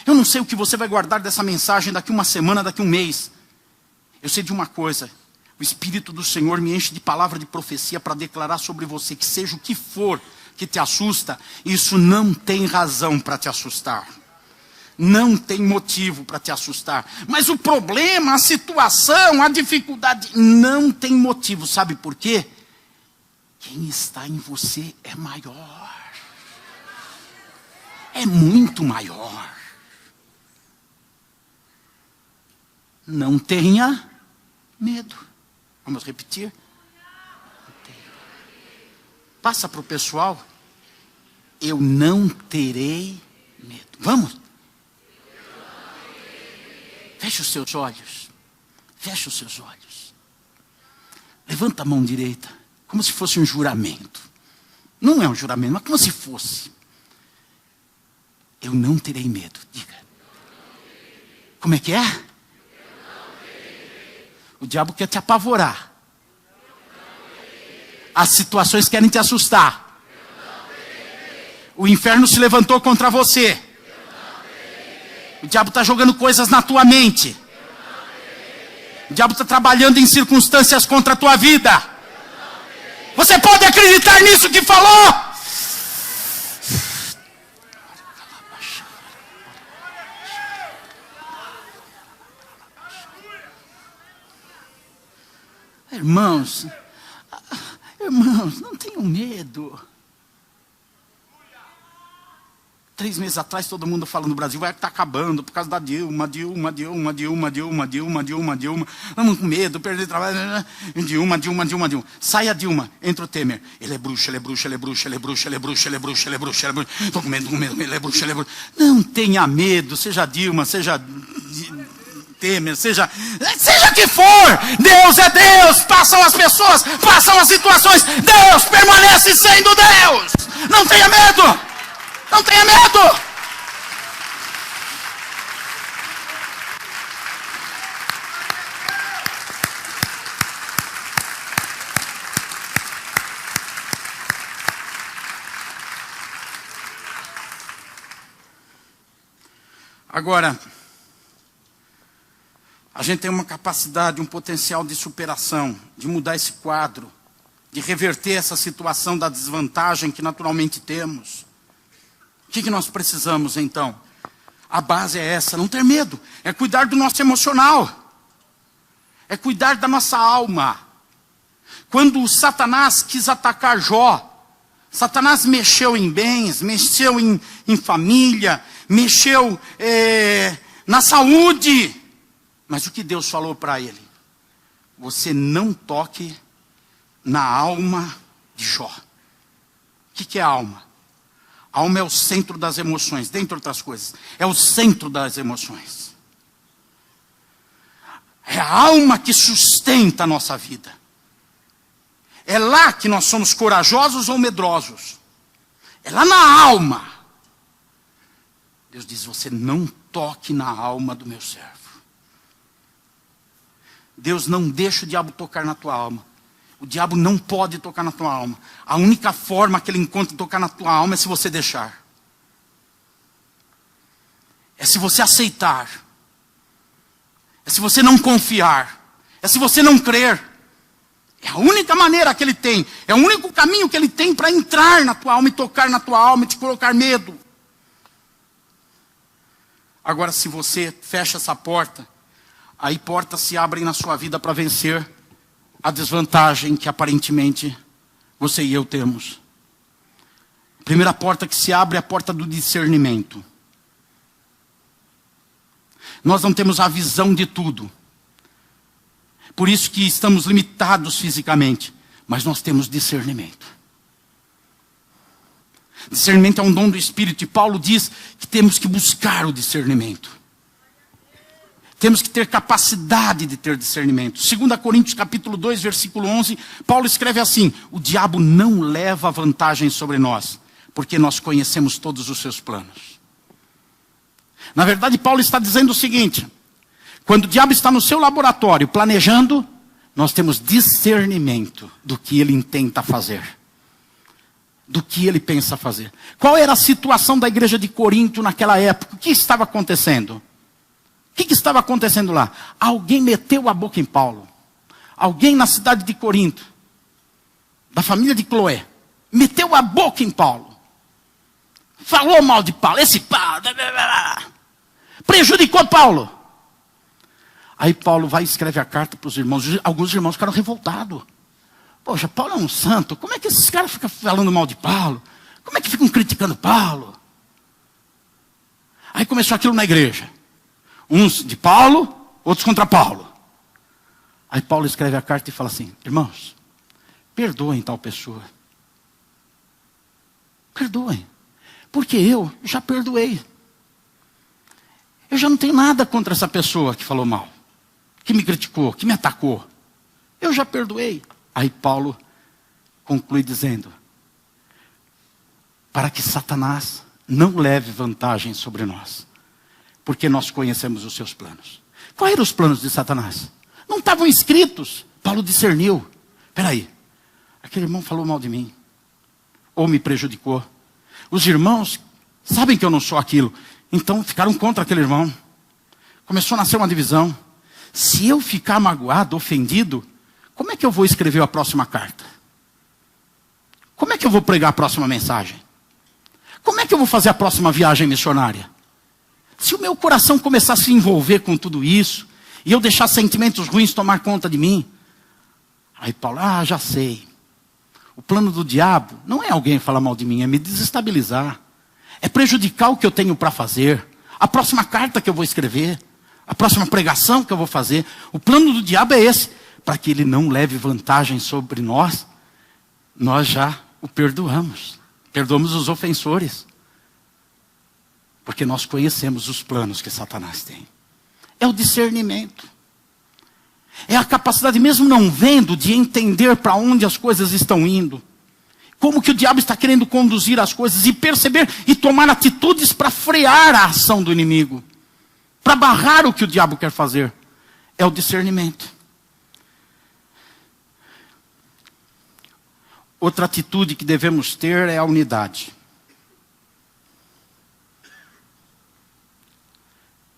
[SPEAKER 1] Eu não sei o que você vai guardar dessa mensagem daqui uma semana, daqui um mês. Eu sei de uma coisa: o Espírito do Senhor me enche de palavra de profecia para declarar sobre você que seja o que for que te assusta, isso não tem razão para te assustar. Não tem motivo para te assustar. Mas o problema, a situação, a dificuldade, não tem motivo. Sabe por quê? Quem está em você é maior. É muito maior. Não tenha medo. Vamos repetir? Passa para o pessoal. Eu não terei medo. Vamos? Feche os seus olhos. Feche os seus olhos. Levanta a mão direita, como se fosse um juramento. Não é um juramento, mas como se fosse. Eu não terei medo. Diga. Como é que é? O diabo quer te apavorar. As situações querem te assustar. O inferno se levantou contra você. O diabo está jogando coisas na tua mente. O diabo está trabalhando em circunstâncias contra a tua vida. Você pode acreditar nisso que falou? Irmãos, não tenham medo. 3 meses atrás, todo mundo falando: o Brasil vai estar acabando por causa da Dilma. Vamos com medo, perder trabalho. Dilma. Sai a Dilma, entra o Temer. Ele é bruxo. Estou com medo, ele é bruxo. Não tenha medo, seja Dilma, seja Temer, seja o que for. Deus é Deus. Passam as pessoas, passam as situações. Deus permanece sendo Deus. Não tenha medo. Não tenha Agora, a gente tem uma capacidade, um potencial de superação, de mudar esse quadro, de reverter essa situação da desvantagem que naturalmente temos. O que nós precisamos então? A base é essa, não ter medo, é cuidar do nosso emocional, é cuidar da nossa alma. Quando o Satanás quis atacar Jó, Satanás mexeu em bens, mexeu em família, mexeu na saúde. Mas o que Deus falou para ele? Você não toque na alma de Jó. O que é alma? A alma é o centro das emoções, dentre outras coisas. É o centro das emoções. É a alma que sustenta a nossa vida. É lá que nós somos corajosos ou medrosos. É lá na alma. Deus diz, você não toque na alma do meu servo. Deus não deixa o diabo tocar na tua alma. O diabo não pode tocar na tua alma. A única forma que ele encontra de tocar na tua alma é se você deixar. É se você aceitar. É se você não confiar. É se você não crer. É a única maneira que ele tem. É o único caminho que ele tem para entrar na tua alma e tocar na tua alma e te colocar medo. Agora, se você fecha essa porta, aí portas se abrem na sua vida para vencer a desvantagem que aparentemente você e eu temos. A primeira porta que se abre é a porta do discernimento. Nós não temos a visão de tudo. Por isso que estamos limitados fisicamente. Mas nós temos discernimento. Discernimento é um dom do Espírito. E Paulo diz que temos que buscar o discernimento. Temos que ter capacidade de ter discernimento. 2 Coríntios capítulo 2, versículo 11, Paulo escreve assim: o diabo não leva vantagem sobre nós, porque nós conhecemos todos os seus planos. Na verdade, Paulo está dizendo o seguinte: quando o diabo está no seu laboratório planejando, nós temos discernimento do que ele intenta fazer. Do que ele pensa fazer. Qual era a situação da igreja de Corinto naquela época? O que estava acontecendo? O que estava acontecendo lá? Alguém meteu a boca em Paulo. Alguém na cidade de Corinto, da família de Cloé, meteu a boca em Paulo. Falou mal de Paulo. Esse Paulo prejudicou Paulo. Aí Paulo vai e escreve a carta para os irmãos. Alguns irmãos ficaram revoltados. Poxa, Paulo é um santo. Como é que esses caras ficam falando mal de Paulo? Como é que ficam criticando Paulo? Aí começou aquilo na igreja. Uns de Paulo, outros contra Paulo. Aí Paulo escreve a carta e fala assim: irmãos, perdoem tal pessoa. Perdoem. Porque eu já perdoei. Eu já não tenho nada contra essa pessoa que falou mal, que me criticou, que me atacou. Eu já perdoei. Aí Paulo conclui dizendo: para que Satanás não leve vantagem sobre nós, porque nós conhecemos os seus planos. Quais eram os planos de Satanás? Não estavam escritos. Paulo discerniu. Espera aí, aquele irmão falou mal de mim, ou me prejudicou. Os irmãos sabem que eu não sou aquilo, então ficaram contra aquele irmão. Começou a nascer uma divisão. Se eu ficar magoado, ofendido, como é que eu vou escrever a próxima carta? Como é que eu vou pregar a próxima mensagem? Como é que eu vou fazer a próxima viagem missionária? Se o meu coração começar a se envolver com tudo isso, e eu deixar sentimentos ruins tomar conta de mim, aí Paulo, já sei. O plano do diabo não é alguém falar mal de mim, é me desestabilizar. É prejudicar o que eu tenho para fazer. A próxima carta que eu vou escrever, a próxima pregação que eu vou fazer. O plano do diabo é esse, para que ele não leve vantagem sobre nós. Nós já o perdoamos. Perdoamos os ofensores. Porque nós conhecemos os planos que Satanás tem. É o discernimento. É a capacidade, mesmo não vendo, de entender para onde as coisas estão indo. Como que o diabo está querendo conduzir as coisas. E perceber e tomar atitudes para frear a ação do inimigo. Para barrar o que o diabo quer fazer. É o discernimento. Outra atitude que devemos ter é a unidade.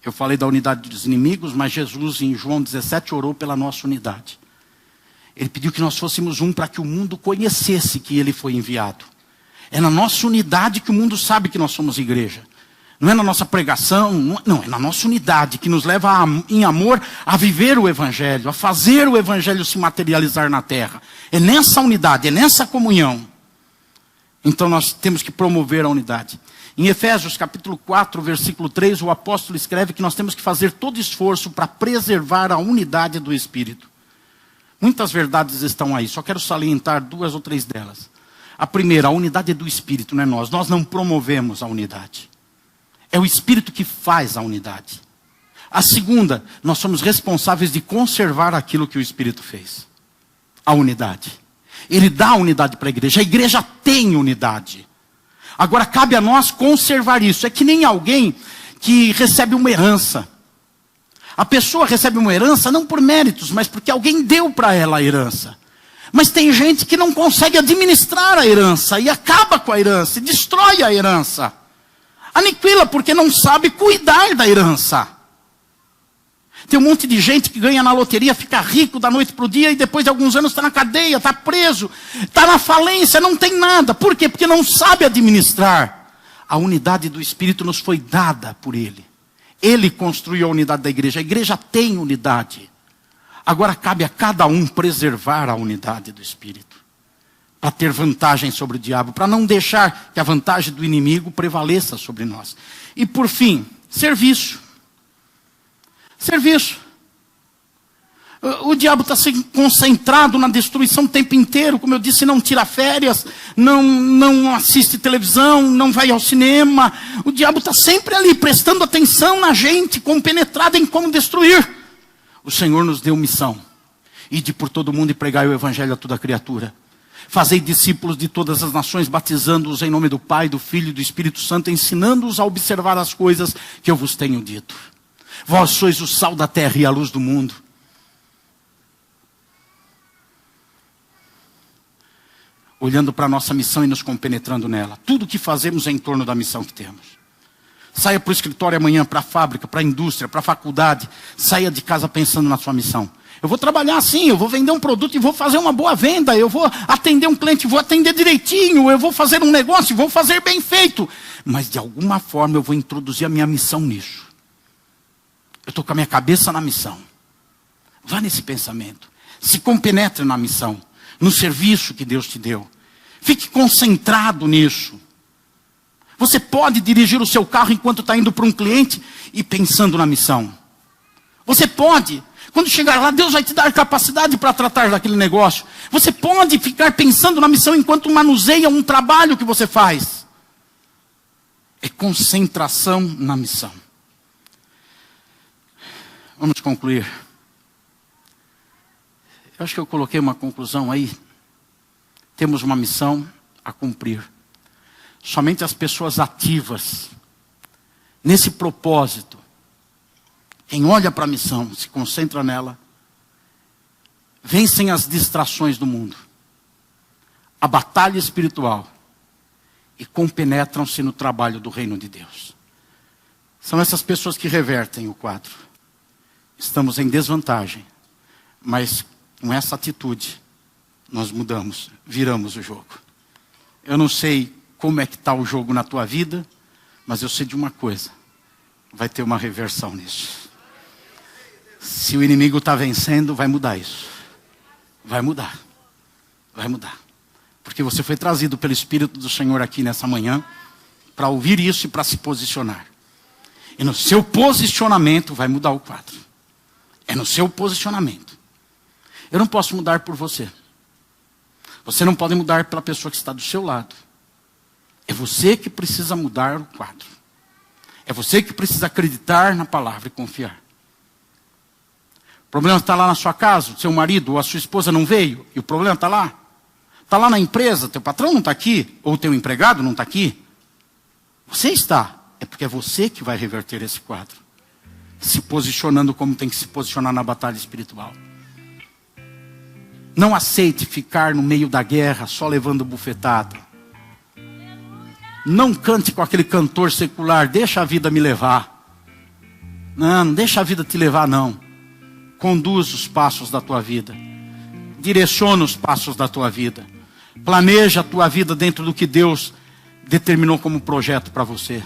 [SPEAKER 1] Eu falei da unidade dos inimigos, mas Jesus em João 17 orou pela nossa unidade. Ele pediu que nós fôssemos um para que o mundo conhecesse que ele foi enviado. É na nossa unidade que o mundo sabe que nós somos igreja. Não é na nossa pregação, não, é na nossa unidade que nos leva em amor a viver o Evangelho, a fazer o Evangelho se materializar na terra. É nessa unidade, é nessa comunhão. Então nós temos que promover a unidade. Em Efésios capítulo 4, versículo 3, o apóstolo escreve que nós temos que fazer todo esforço para preservar a unidade do Espírito. Muitas verdades estão aí, só quero salientar 2 ou 3 delas. A primeira, a unidade é do Espírito, não é nós. Nós não promovemos a unidade. É o Espírito que faz a unidade. A segunda, nós somos responsáveis de conservar aquilo que o Espírito fez. A unidade. Ele dá a unidade para a igreja tem unidade. Agora cabe a nós conservar isso. É que nem alguém que recebe uma herança. A pessoa recebe uma herança não por méritos, mas porque alguém deu para ela a herança. Mas tem gente que não consegue administrar a herança e acaba com a herança, e destrói a herança. Aniquila porque não sabe cuidar da herança. Tem um monte de gente que ganha na loteria, fica rico da noite para o dia e depois de alguns anos está na cadeia, está preso, está na falência, não tem nada. Por quê? Porque não sabe administrar. A unidade do Espírito nos foi dada por Ele. Ele construiu a unidade da igreja. A igreja tem unidade. Agora cabe a cada um preservar a unidade do Espírito. Para ter vantagem sobre o diabo. Para não deixar que a vantagem do inimigo prevaleça sobre nós. E por fim, serviço. Serviço. O diabo está concentrado na destruição o tempo inteiro. Como eu disse, não tira férias, não assiste televisão, não vai ao cinema. O diabo está sempre ali, prestando atenção na gente, compenetrado em como destruir. O Senhor nos deu missão. Ide por todo mundo e pregai o Evangelho a toda criatura. Fazei discípulos de todas as nações, batizando-os em nome do Pai, do Filho e do Espírito Santo, ensinando-os a observar as coisas que eu vos tenho dito. Vós sois o sal da terra e a luz do mundo. Olhando para a nossa missão e nos compenetrando nela. Tudo o que fazemos é em torno da missão que temos. Saia para o escritório amanhã, para a fábrica, para a indústria, para a faculdade. Saia de casa pensando na sua missão. Eu vou trabalhar assim, eu vou vender um produto e vou fazer uma boa venda. Eu vou atender um cliente, vou atender direitinho. Eu vou fazer um negócio, vou fazer bem feito. Mas de alguma forma eu vou introduzir a minha missão nisso. Eu estou com a minha cabeça na missão. Vá nesse pensamento. Se compenetre na missão. No serviço que Deus te deu. Fique concentrado nisso. Você pode dirigir o seu carro enquanto está indo para um cliente e pensando na missão. Você pode. Quando chegar lá, Deus vai te dar capacidade para tratar daquele negócio. Você pode ficar pensando na missão enquanto manuseia um trabalho que você faz. É concentração na missão. Vamos concluir. Eu acho que eu coloquei uma conclusão aí. Temos uma missão a cumprir. Somente as pessoas ativas, nesse propósito, quem olha para a missão, se concentra nela, vencem as distrações do mundo, a batalha espiritual, e compenetram-se no trabalho do reino de Deus. São essas pessoas que revertem o quadro. Estamos em desvantagem, mas com essa atitude, nós mudamos, viramos o jogo. Eu não sei como é que está o jogo na tua vida, mas eu sei de uma coisa, vai ter uma reversão nisso. Se o inimigo está vencendo, vai mudar isso. Vai mudar. Vai mudar. Porque você foi trazido pelo Espírito do Senhor aqui nessa manhã, para ouvir isso e para se posicionar. E no seu posicionamento vai mudar o quadro. É no seu posicionamento. Eu não posso mudar por você. Você não pode mudar pela pessoa que está do seu lado. É você que precisa mudar o quadro. É você que precisa acreditar na palavra e confiar. O problema está lá na sua casa, seu marido ou a sua esposa não veio, e o problema está lá. Está lá na empresa, teu patrão não está aqui, ou teu empregado não está aqui. Você está. É porque é você que vai reverter esse quadro. Se posicionando como tem que se posicionar na batalha espiritual. Não aceite ficar no meio da guerra só levando bufetada. Não cante com aquele cantor secular, deixa a vida me levar. Não deixa a vida te levar, não. Conduz os passos da tua vida. Direciona os passos da tua vida. Planeja a tua vida dentro do que Deus determinou como projeto para você.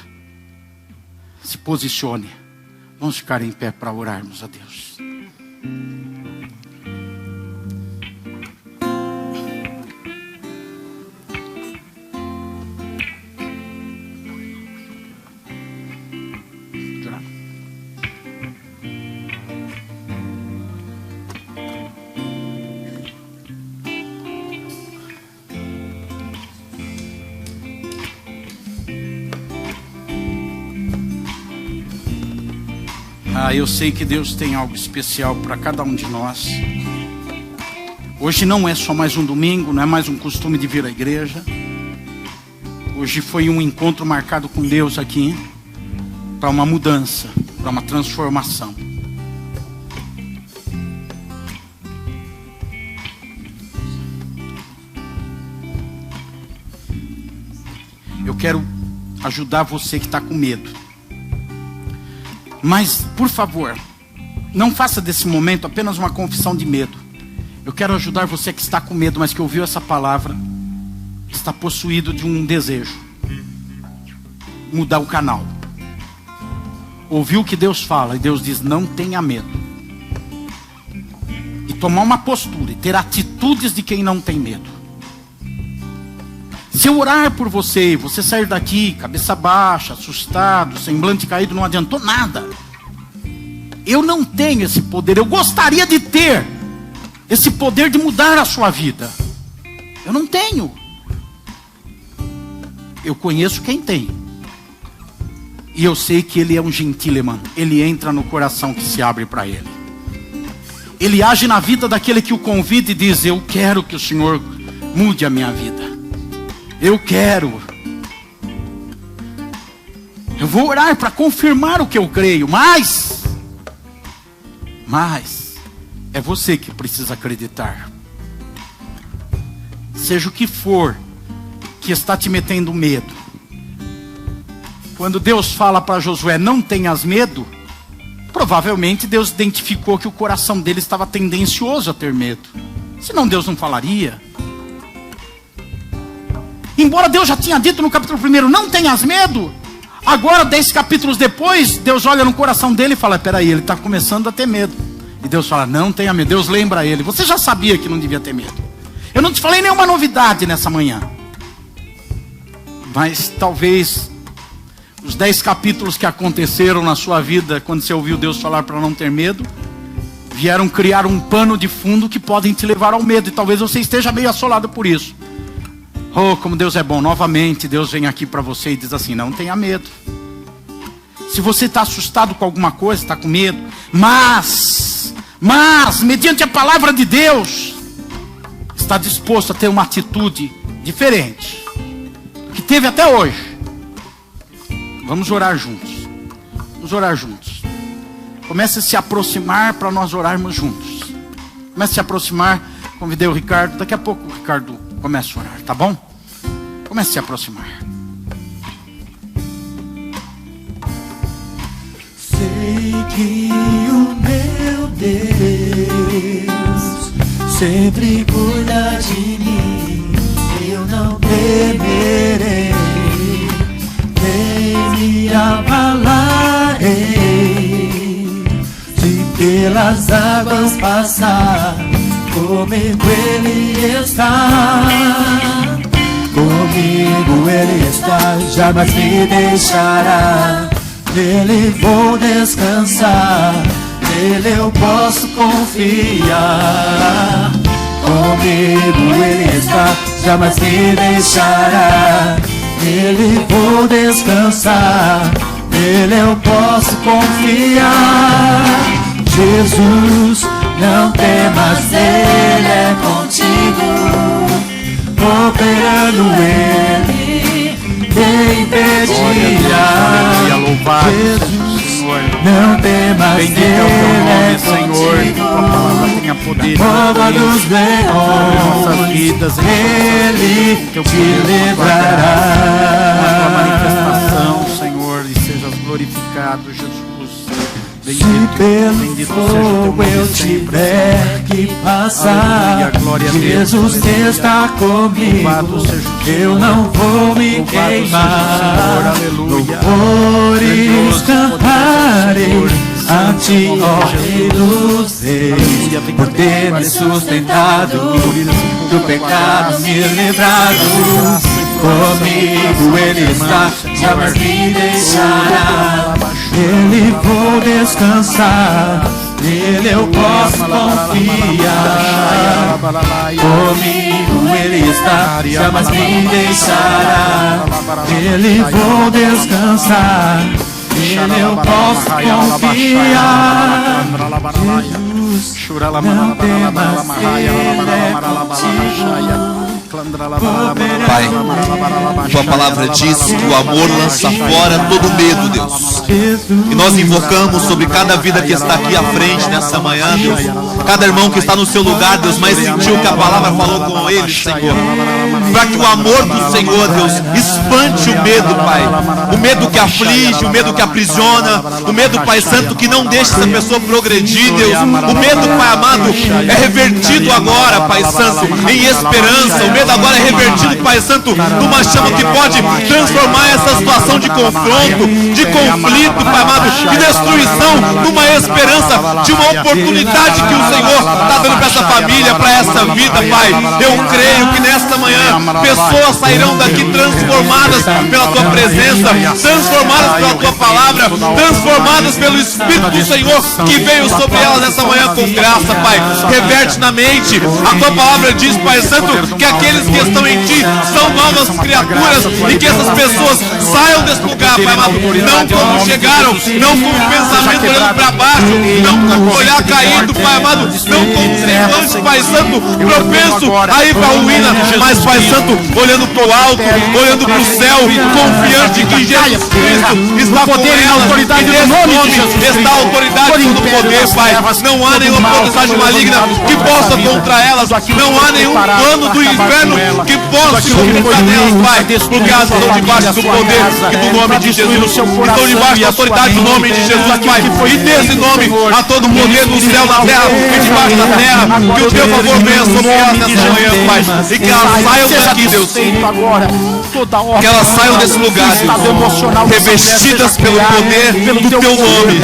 [SPEAKER 1] Se posicione. Vamos ficar em pé para orarmos a Deus. Eu sei que Deus tem algo especial para cada um de nós. Hoje não é só mais um domingo, não é mais um costume de vir à igreja. Hoje foi um encontro marcado com Deus aqui, para uma mudança, para uma transformação. Eu quero ajudar você que está com medo. Mas, por favor, não faça desse momento apenas uma confissão de medo. Eu quero ajudar você que está com medo, mas que ouviu essa palavra, está possuído de um desejo. Mudar o canal. Ouviu o que Deus fala, e Deus diz, não tenha medo. E tomar uma postura, e ter atitudes de quem não tem medo. Se eu orar por você, e você sair daqui, cabeça baixa, assustado, semblante caído, não adiantou nada. Eu não tenho esse poder. Eu gostaria de ter esse poder de mudar a sua vida. Eu não tenho. Eu conheço quem tem. E eu sei que ele é um gentleman. Ele entra no coração que se abre para ele. Ele age na vida daquele que o convida e diz, eu quero que o Senhor mude a minha vida. Eu quero. Eu vou orar para confirmar o que eu creio. Mas é você que precisa acreditar. Seja o que for que está te metendo medo. Quando Deus fala para Josué, não tenhas medo, provavelmente Deus identificou que o coração dele estava tendencioso a ter medo. Senão Deus não falaria. Embora Deus já tinha dito no capítulo 1, não tenhas medo. Agora, 10 capítulos depois, Deus olha no coração dele e fala, peraí, ele está começando a ter medo. E Deus fala, não tenha medo. Deus lembra ele, você já sabia que não devia ter medo. Eu não te falei nenhuma novidade nessa manhã. Mas talvez os 10 capítulos que aconteceram na sua vida, quando você ouviu Deus falar para não ter medo, vieram criar um pano de fundo que podem te levar ao medo. E talvez você esteja meio assolado por isso. Oh, como Deus é bom. Novamente, Deus vem aqui para você e diz assim, não tenha medo. Se você está assustado com alguma coisa, está com medo, mas, mediante a palavra de Deus, está disposto a ter uma atitude diferente, que teve até hoje. Vamos orar juntos. Vamos orar juntos. Comece a se aproximar para nós orarmos juntos. Comece a se aproximar. Convidei o Ricardo. Daqui a pouco o Ricardo começa a orar, tá bom? Comece a se aproximar.
[SPEAKER 2] Sei que o meu Deus sempre cuida de mim. Eu não temerei, nem me abalarei. Se pelas águas passar, comigo Ele está. Comigo Ele está, jamais me deixará. Nele vou descansar, nele eu posso confiar. Comigo Ele está, jamais me deixará. Nele vou descansar, nele eu posso confiar. Jesus, não temas, Ele é contigo, operando Ele te impedirá. Jesus, não temas,
[SPEAKER 1] Bendito é o teu nome, Senhor, que tua palavra tenha poder.
[SPEAKER 2] Cova dos
[SPEAKER 1] nossas
[SPEAKER 2] leões,
[SPEAKER 1] vidas,
[SPEAKER 2] Ele
[SPEAKER 1] teu
[SPEAKER 2] te
[SPEAKER 1] poder, tua
[SPEAKER 2] livrará.
[SPEAKER 1] manifestação, Senhor, e sejas glorificado, Jesus.
[SPEAKER 2] fogo eu tiver que passar,
[SPEAKER 1] Aleluia, glória a Deus,
[SPEAKER 2] Jesus
[SPEAKER 1] aleluia.
[SPEAKER 2] está comigo,
[SPEAKER 1] Louvado seja o Senhor.
[SPEAKER 2] eu não vou me
[SPEAKER 1] Louvado seja o
[SPEAKER 2] queimar.
[SPEAKER 1] Senhor, aleluia.
[SPEAKER 2] Louvores cantarei a ti, ó Rei dos
[SPEAKER 1] Aleluia,
[SPEAKER 2] Reis,
[SPEAKER 1] vem
[SPEAKER 2] por ter me sustentado, do pecado me livrado. Comigo Ele está, jamais me deixará. Nele vou descansar, nele eu posso confiar. Comigo Ele está, jamais me deixará. Nele vou descansar, nele eu posso confiar. Jesus, não temas, Ele é contigo.
[SPEAKER 3] Pai, Tua palavra diz que o amor lança fora todo medo, Deus. E nós invocamos sobre cada vida que está aqui à frente nessa manhã, Deus. Cada irmão que está no seu lugar, Deus, mas sentiu que a palavra falou com ele, Senhor. Para que o amor do Senhor, Deus, espante o medo, Pai. O medo que aflige, o medo que aprisiona, o medo, Pai Santo, que não deixa essa pessoa progredir, Deus. O medo, Pai amado, é revertido agora, Pai Santo, em esperança. O medo agora é revertido, Pai Santo, numa chama que pode transformar essa situação de confronto, de conflito, Pai amado, de destruição, numa esperança de uma oportunidade que o Senhor está dando para essa família, para essa vida, Pai. Eu creio que nesta manhã pessoas sairão daqui transformadas pela Tua presença, transformadas pela Tua palavra, transformadas pelo Espírito do Senhor que veio sobre elas nessa manhã com graça, Pai. Reverte na mente. A Tua palavra diz, Pai Santo, que aqueles que estão em Ti são novas criaturas e que essas pessoas saiam desse lugar, Pai amado, não como chegaram, não com o pensamento olhando para baixo, não com o olhar caído, Pai amado, não com o semblante, Pai Santo, propenso a ir para a ruína, mas, Pai Santo, olhando para o alto, olhando para o céu, confiante que Jesus Cristo está com elas, e nesse nome está a autoridade do poder, Pai. Não há nenhuma potestade maligna que possa contra elas, não há nenhum plano do inferno que possa se movimentar nelas, Pai, porque elas estão debaixo do poder e do nome de Jesus, estão debaixo da autoridade do nome de Jesus, Pai, e desse nome a todo poder do céu, na terra e debaixo da terra, que o Teu favor venha sobre elas nessa manhã, Pai, e que elas saiam daqui, Deus, que elas saiam desse lugar, Deus, revestidas pelo poder do Teu nome,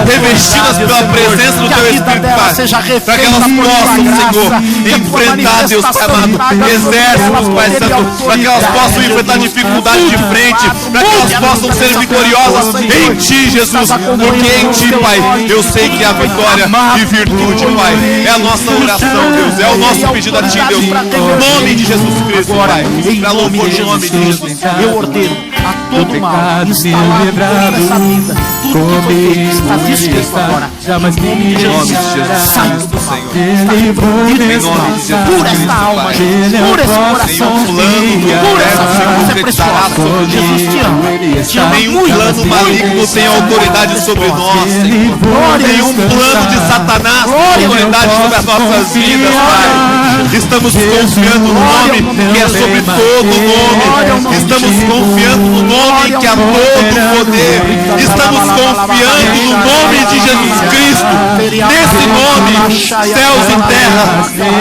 [SPEAKER 3] revestidas pela presença do Teu Espírito, Pai, para que elas possam, Senhor, enfrentar, Deus, Pai amado, exércitos, Pai Santo, para que elas possam enfrentar dificuldades de frente, para que elas possam ser vitoriosas em Ti, Jesus, porque em Ti, Pai, eu sei que há vitória e virtude, Pai. É a nossa oração, Deus, é o nosso pedido a Ti, Deus, em nome de Jesus Cristo, Pai, para louvor do nome de Jesus.
[SPEAKER 1] Eu ordeno a todo mal
[SPEAKER 2] pecado
[SPEAKER 1] instalado
[SPEAKER 2] me
[SPEAKER 1] contra
[SPEAKER 2] livrado,
[SPEAKER 1] essa vida, tudo que foi feito está
[SPEAKER 2] comigo
[SPEAKER 1] desfeito
[SPEAKER 2] está,
[SPEAKER 1] agora.
[SPEAKER 2] jamais me
[SPEAKER 3] Em nome de Jesus
[SPEAKER 1] Sai
[SPEAKER 3] Cristo,
[SPEAKER 1] do
[SPEAKER 3] Senhor.
[SPEAKER 2] Ele vou
[SPEAKER 3] Em nome de
[SPEAKER 2] descansar,
[SPEAKER 3] Jesus
[SPEAKER 1] Cura esta
[SPEAKER 3] Cristo,
[SPEAKER 1] alma,
[SPEAKER 3] Pai.
[SPEAKER 1] Jesus. Cura esse coração.
[SPEAKER 3] Nenhum plano do
[SPEAKER 1] Cura essa
[SPEAKER 3] inferno se
[SPEAKER 1] vida. Você é
[SPEAKER 3] concretizará
[SPEAKER 1] preciosa.
[SPEAKER 3] sobre
[SPEAKER 1] Jesus te ama. Te ama
[SPEAKER 3] Nenhum
[SPEAKER 1] muito.
[SPEAKER 3] plano maligno tem autoridade sobre nós, Senhor. Nenhum plano de Satanás tem autoridade sobre as nossas vidas, Pai. Estamos confiando no nome que é sobre todo nome. Estamos confiando no nome que há todo poder. Estamos confiando no nome de Jesus Cristo. Nesse nome, céus e terra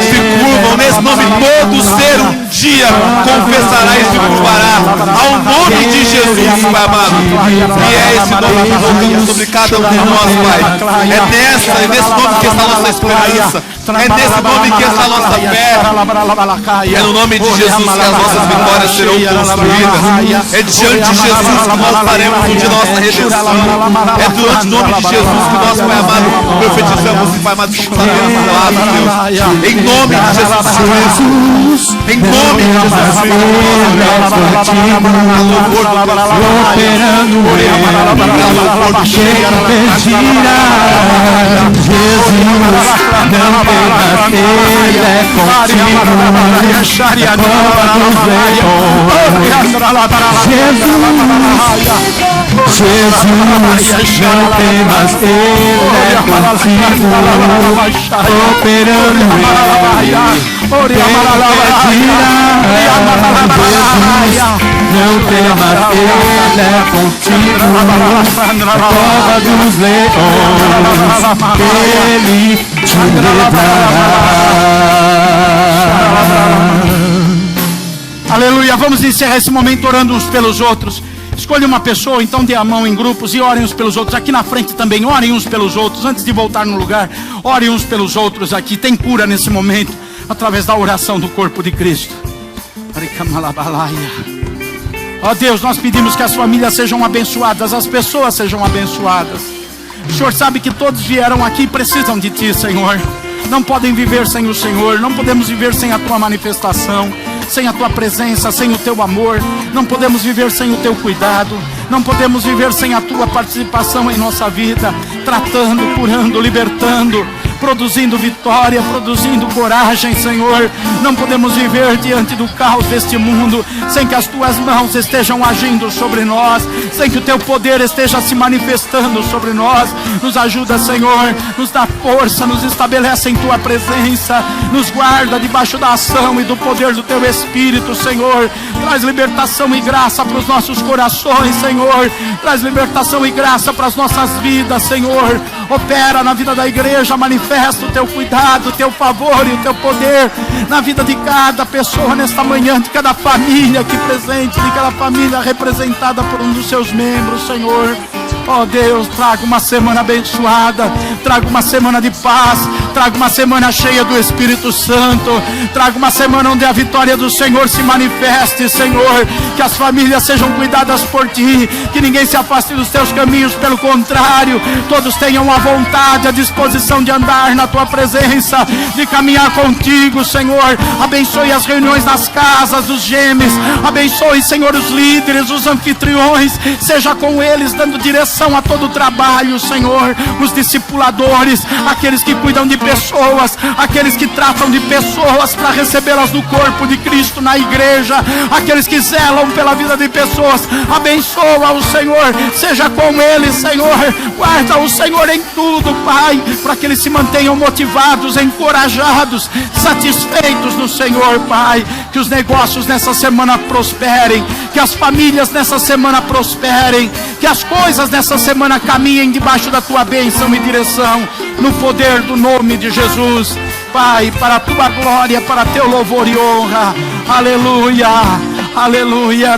[SPEAKER 3] se curvam. Nesse nome, todo ser um dia confessará e se curvará ao nome de Jesus, Pai amado. E é esse nome que colocamos sobre cada um de nós, Pai. É nesse nome que está a nossa esperança. É nesse nome que está a nossa fé. É no nome de Jesus que as nossas vitórias serão construídas. É diante de Jesus que nós faremos o dia da nossa redenção. É diante do nome de Jesus que nós, Pai amado, profetizamos e, Pai amado, somos abençoados, Deus. Em nome de Jesus Cristo. Em nome de Jesus Cristo.
[SPEAKER 2] operando ele, cheio de mentira, Jesus. Ele é contigo. Jesus, não temas, Ele é contigo, operando Ele. Não temas, Ele é contigo, na cova dos leões, Ele te livrará.
[SPEAKER 1] Aleluia, vamos encerrar esse momento orando uns pelos outros. Escolha uma pessoa, então dê a mão em grupos e orem uns pelos outros. Aqui na frente também, orem uns pelos outros. Antes de voltar no lugar, orem uns pelos outros aqui. Tem cura nesse momento, através da oração do corpo de Cristo. Ó Deus, nós pedimos que as famílias sejam abençoadas, as pessoas sejam abençoadas. O Senhor sabe que todos vieram aqui e precisam de Ti, Senhor. Não podem viver sem o Senhor, não podemos viver sem a Tua manifestação, sem a Tua presença, sem o Teu amor. Não podemos viver sem o Teu cuidado, não podemos viver sem a Tua participação em nossa vida, tratando, curando, libertando, produzindo vitória, produzindo coragem, Senhor. Não podemos viver diante do caos deste mundo sem que as Tuas mãos estejam agindo sobre nós, sem que o Teu poder esteja se manifestando sobre nós. Nos ajuda, Senhor, nos dá força, nos estabelece em Tua presença, nos guarda debaixo da ação e do poder do Teu Espírito, Senhor. Traz libertação e graça para os nossos corações, Senhor. Traz libertação e graça para as nossas vidas, Senhor. Opera na vida da igreja, manifesta o Teu cuidado, o Teu favor e o Teu poder na vida de cada pessoa nesta manhã, de cada família aqui presente, de cada família representada por um dos Seus membros, Senhor. Ó Deus, traga uma semana abençoada, traga uma semana de paz, traga uma semana cheia do Espírito Santo, traga uma semana onde a vitória do Senhor se manifeste, Senhor. Que as famílias sejam cuidadas por Ti, que ninguém se afaste dos Teus caminhos, pelo contrário, todos tenham a vontade, a disposição de andar na Tua presença, de caminhar contigo, Senhor. Abençoe as reuniões nas casas dos gêmeos, abençoe, Senhor, os líderes, os anfitriões, seja com eles dando direção a todo o trabalho, Senhor. Os discipuladores, aqueles que cuidam de pessoas, aqueles que tratam de pessoas para recebê-las no corpo de Cristo na igreja, aqueles que zelam pela vida de pessoas, abençoa o Senhor, seja com eles, Senhor. Guarda o Senhor em tudo, Pai, para que eles se mantenham motivados, encorajados, satisfeitos no Senhor, Pai. Que os negócios nessa semana prosperem, que as famílias nessa semana prosperem, que as coisas nessa semana caminhem debaixo da Tua bênção e direção, no poder do nome de Jesus, Pai, para a Tua glória, para Teu louvor e honra. Aleluia, aleluia.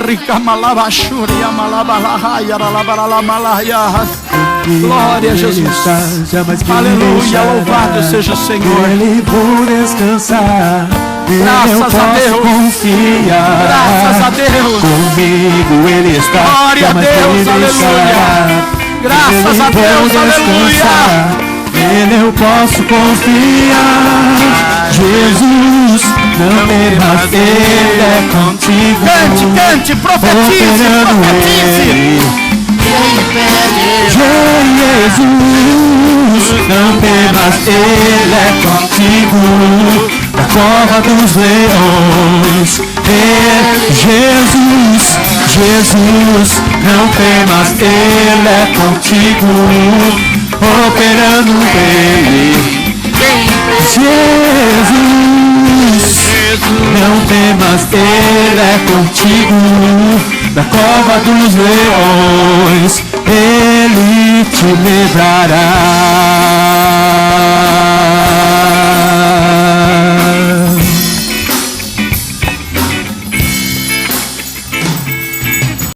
[SPEAKER 1] Glória a Jesus. Aleluia, louvado seja o Senhor.
[SPEAKER 2] Nele vou descansar.
[SPEAKER 1] Graças a Deus.
[SPEAKER 2] Confiar.
[SPEAKER 1] Graças a Deus.
[SPEAKER 2] Comigo Ele está.
[SPEAKER 1] Glória a Deus, aleluia. Graças a Deus, aleluia.
[SPEAKER 2] Nele eu posso confiar. Jesus, não temas, Ele é contigo.
[SPEAKER 1] Cante, cante, profetize, profetize.
[SPEAKER 2] Jesus, não temas, Ele é contigo. Na cova dos leões, Jesus, Jesus, não temas, Ele é contigo, operando Ele. Jesus, não temas, Ele é contigo. Na cova dos leões, Ele te livrará.